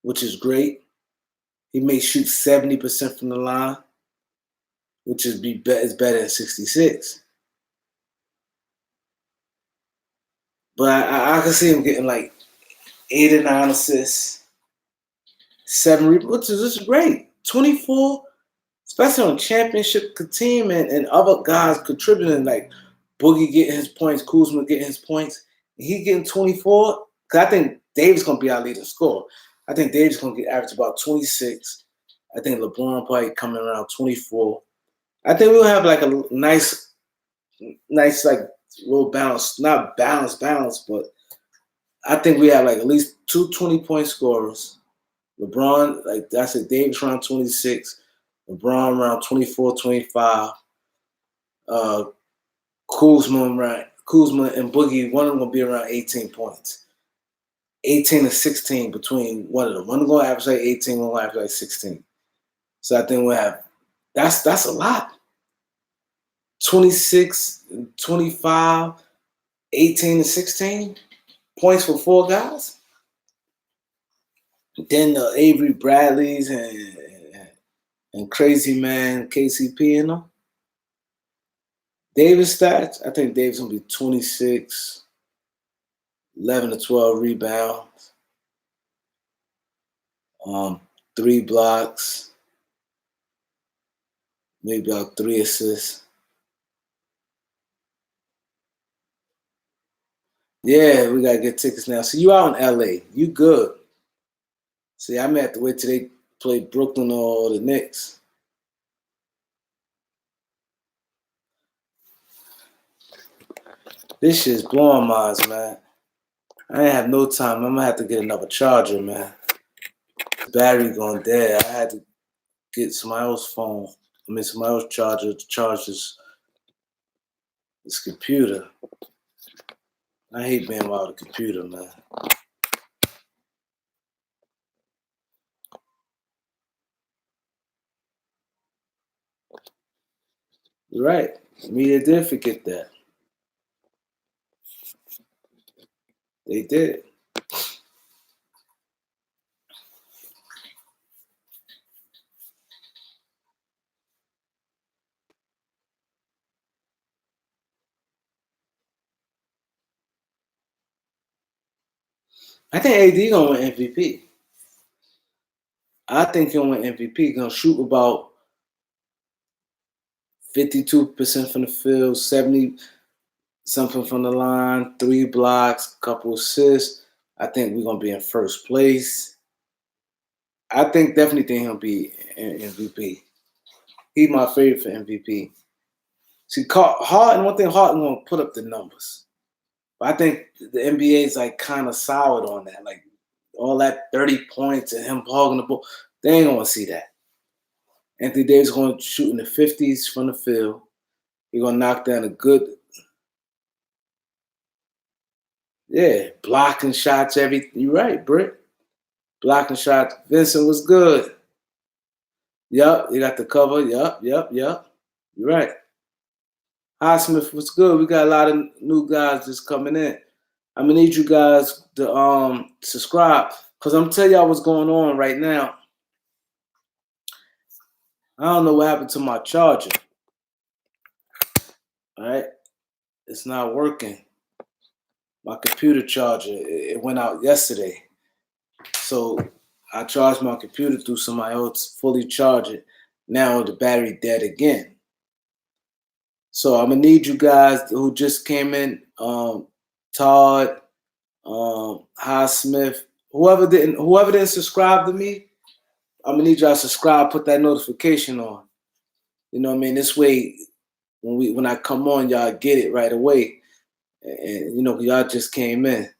which is great. He may shoot 70% from the line, which is better than 66. But I can see him getting like 8 or 9 assists, 7 rebounds, which is great. 24, especially on championship team and other guys contributing, like Boogie getting his points, Kuzma getting his points. He getting 24. Because I think Davis going to be our leading scorer. I think Davis going to get average about 26. I think LeBron probably coming around 24. I think we'll have like a nice like little balance, not balance, but I think we have like at least two 20-point scorers. LeBron, like I said, Davis around 26, LeBron around 24, 25, Kuzma and Boogie, one of them gonna be around 18 points. 18 to 16 between one of them. One gonna average like 18, one gonna average like 16. So I think we'll have that's a lot. 26, 25, 18 to 16 points for four guys. Then the Avery Bradleys and Crazy Man KCP and them. Davis stats, I think Davis gonna be 26, 11 to 12 rebounds, 3 blocks, maybe about 3 assists. Yeah, we gotta get tickets now. So you out in LA, you good. See, I may have to wait till they play Brooklyn or the Knicks. This shit's blowing minds, man. I ain't have no time. I'm gonna have to get another charger, man. Battery going dead. I had to get somebody else's phone. Somebody else's charger to charge this computer. I hate being without a computer, man. You're right. The media did forget that. They did. I think AD gonna win MVP. I think he'll win MVP. He's gonna shoot about 52% from the field, 70 something from the line, 3 blocks, couple assists. I think we're gonna be in first place. I definitely think he'll be MVP. He's my favorite for MVP. See, Harden, one thing, Harden gonna put up the numbers. But I think the NBA is like kind of solid on that. Like all that 30 points and him hogging the ball, they ain't gonna see that. Anthony Davis going to shoot in the 50s from the field. He's gonna knock down a good, blocking shots. You're right, Britt. Blocking shots. Vincent was good. Yup, you got the cover. Yup. You're right. Highsmith was good. We got a lot of new guys just coming in. I'm gonna need you guys to subscribe because I'm telling y'all what's going on right now. I don't know what happened to my charger. All right, it's not working. My computer charger, it went out yesterday. So I charged my computer through somebody else, fully charge it. Now the battery dead again. So I'm gonna need you guys who just came in, Todd, Highsmith, whoever didn't subscribe to me, I'm gonna need y'all to subscribe, put that notification on. You know what I mean? This way, when I come on, y'all get it right away. And you know, y'all just came in.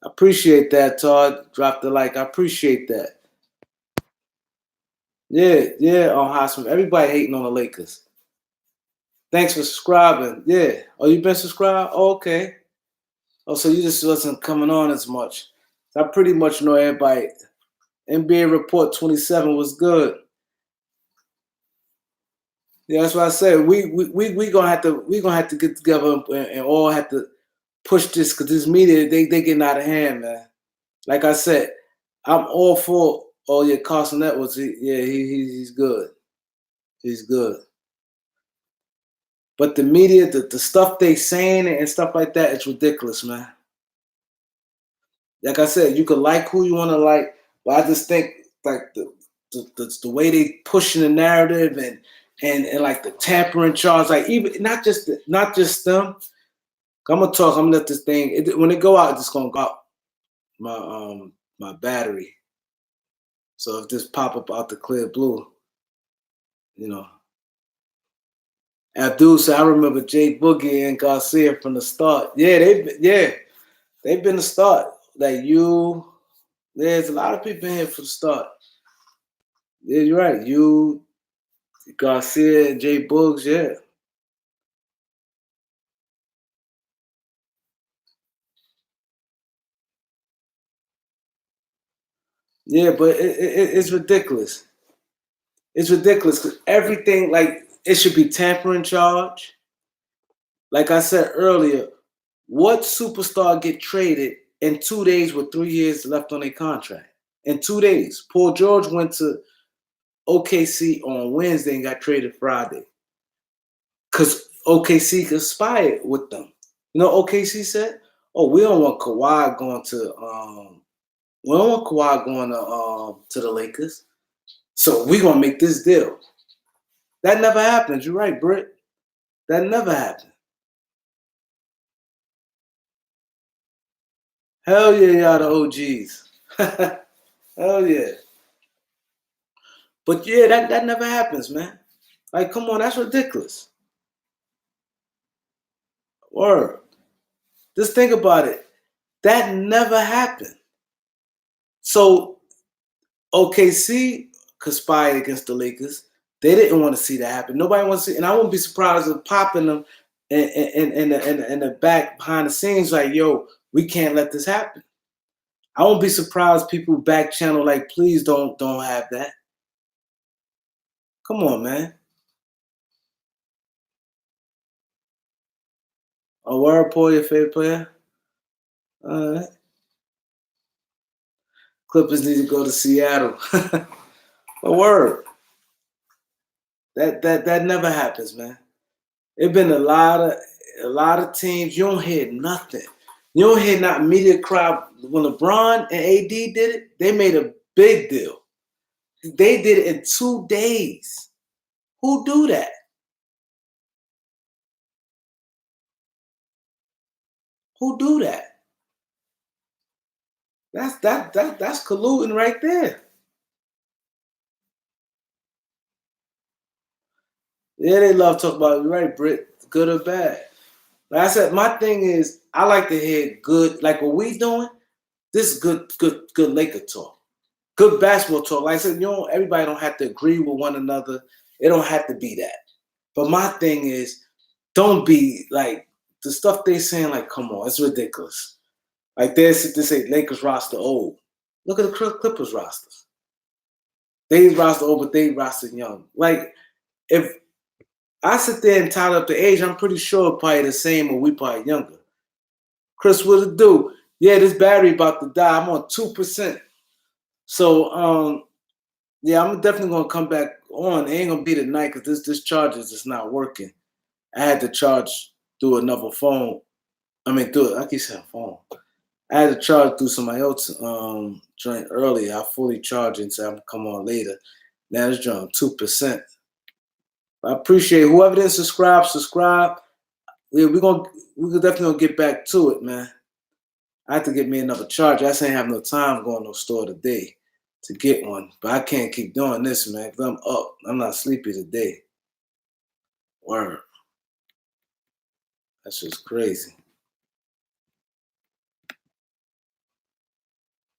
I appreciate that, Todd. Drop the like. I appreciate that. Yeah, on Highsmith. Everybody hating on the Lakers. Thanks for subscribing. Yeah. Oh, you been subscribed? Oh, okay. Oh, so you just wasn't coming on as much. I pretty much know everybody. NBA Report 27 was good. Yeah, that's what I said. We gonna have to get together and all have to push this because this media they getting out of hand, man. Like I said, I'm all for Carson Edwards. He's good. He's good. But the media, the stuff they saying and stuff like that, it's ridiculous, man. like I said, you could like who you want to like, but I just think like the way they pushing the narrative and like the tampering charge, like even not just them. I'm gonna let this thing when it go out, it's gonna go out my battery. So if this pop up out the clear blue, you know. Abdul said, I remember Jay Boogie and Garcia from the start. Yeah, they've been the start. Like there's a lot of people in here from the start. Yeah, you're right. You, Garcia, and Jay Boogs, yeah. Yeah, but it's ridiculous. It's ridiculous because everything, like, it should be tampering charge. Like I said earlier, what superstar get traded in 2 days with 3 years left on their contract? In 2 days. Paul George went to OKC on Wednesday and got traded Friday. Because OKC conspired with them. You know OKC said? Oh, we don't want Kawhi going to the Lakers. So we're gonna make this deal. That never happens. You're right, Britt. That never happened. Hell yeah, y'all the OGs. Hell yeah. But yeah, that never happens, man. Like, come on, that's ridiculous. Word. Just think about it. That never happened. So OKC conspired against the Lakers. They didn't want to see that happen. Nobody wants to see, and I wouldn't be surprised if popping them in the back behind the scenes, like, yo, we can't let this happen. I won't be surprised people back channel like, please don't have that. Come on, man. A word, Paul, your favorite player? All right. Clippers need to go to Seattle. A word. That never happens, man. It's been a lot of teams. You don't hear nothing. You don't hear not media crowd. When LeBron and AD did it, they made a big deal. They did it in 2 days. Who do that? Who do that? That's colluding right there. Yeah, they love talking about it. You're right, Britt, good or bad. Like I said, my thing is I like to hear good, like what we doing. This is good Laker talk. Good basketball talk. Like I said, everybody don't have to agree with one another. It don't have to be that. But my thing is, don't be like the stuff they saying. Like, come on, it's ridiculous. Like they say Lakers roster old. Look at the Clippers rosters. They roster old, but they roster young. Like if I sit there and tally up the age, I'm pretty sure probably the same, or we probably younger. Chris, what it do? Yeah, this battery about to die. I'm on 2%. So yeah, I'm definitely gonna come back on. It ain't gonna be tonight because this charger is just not working. I had to charge through another phone. I keep saying phone. I had to charge through somebody else joint earlier. I fully charged and said I'm gonna come on later. Now it's drawing 2%. I appreciate whoever didn't subscribe. We definitely gonna get back to it, man. I have to get me another charger. I just ain't have no time going to no store today to get one. But I can't keep doing this, man, because I'm up. I'm not sleepy today. Word. That's just crazy.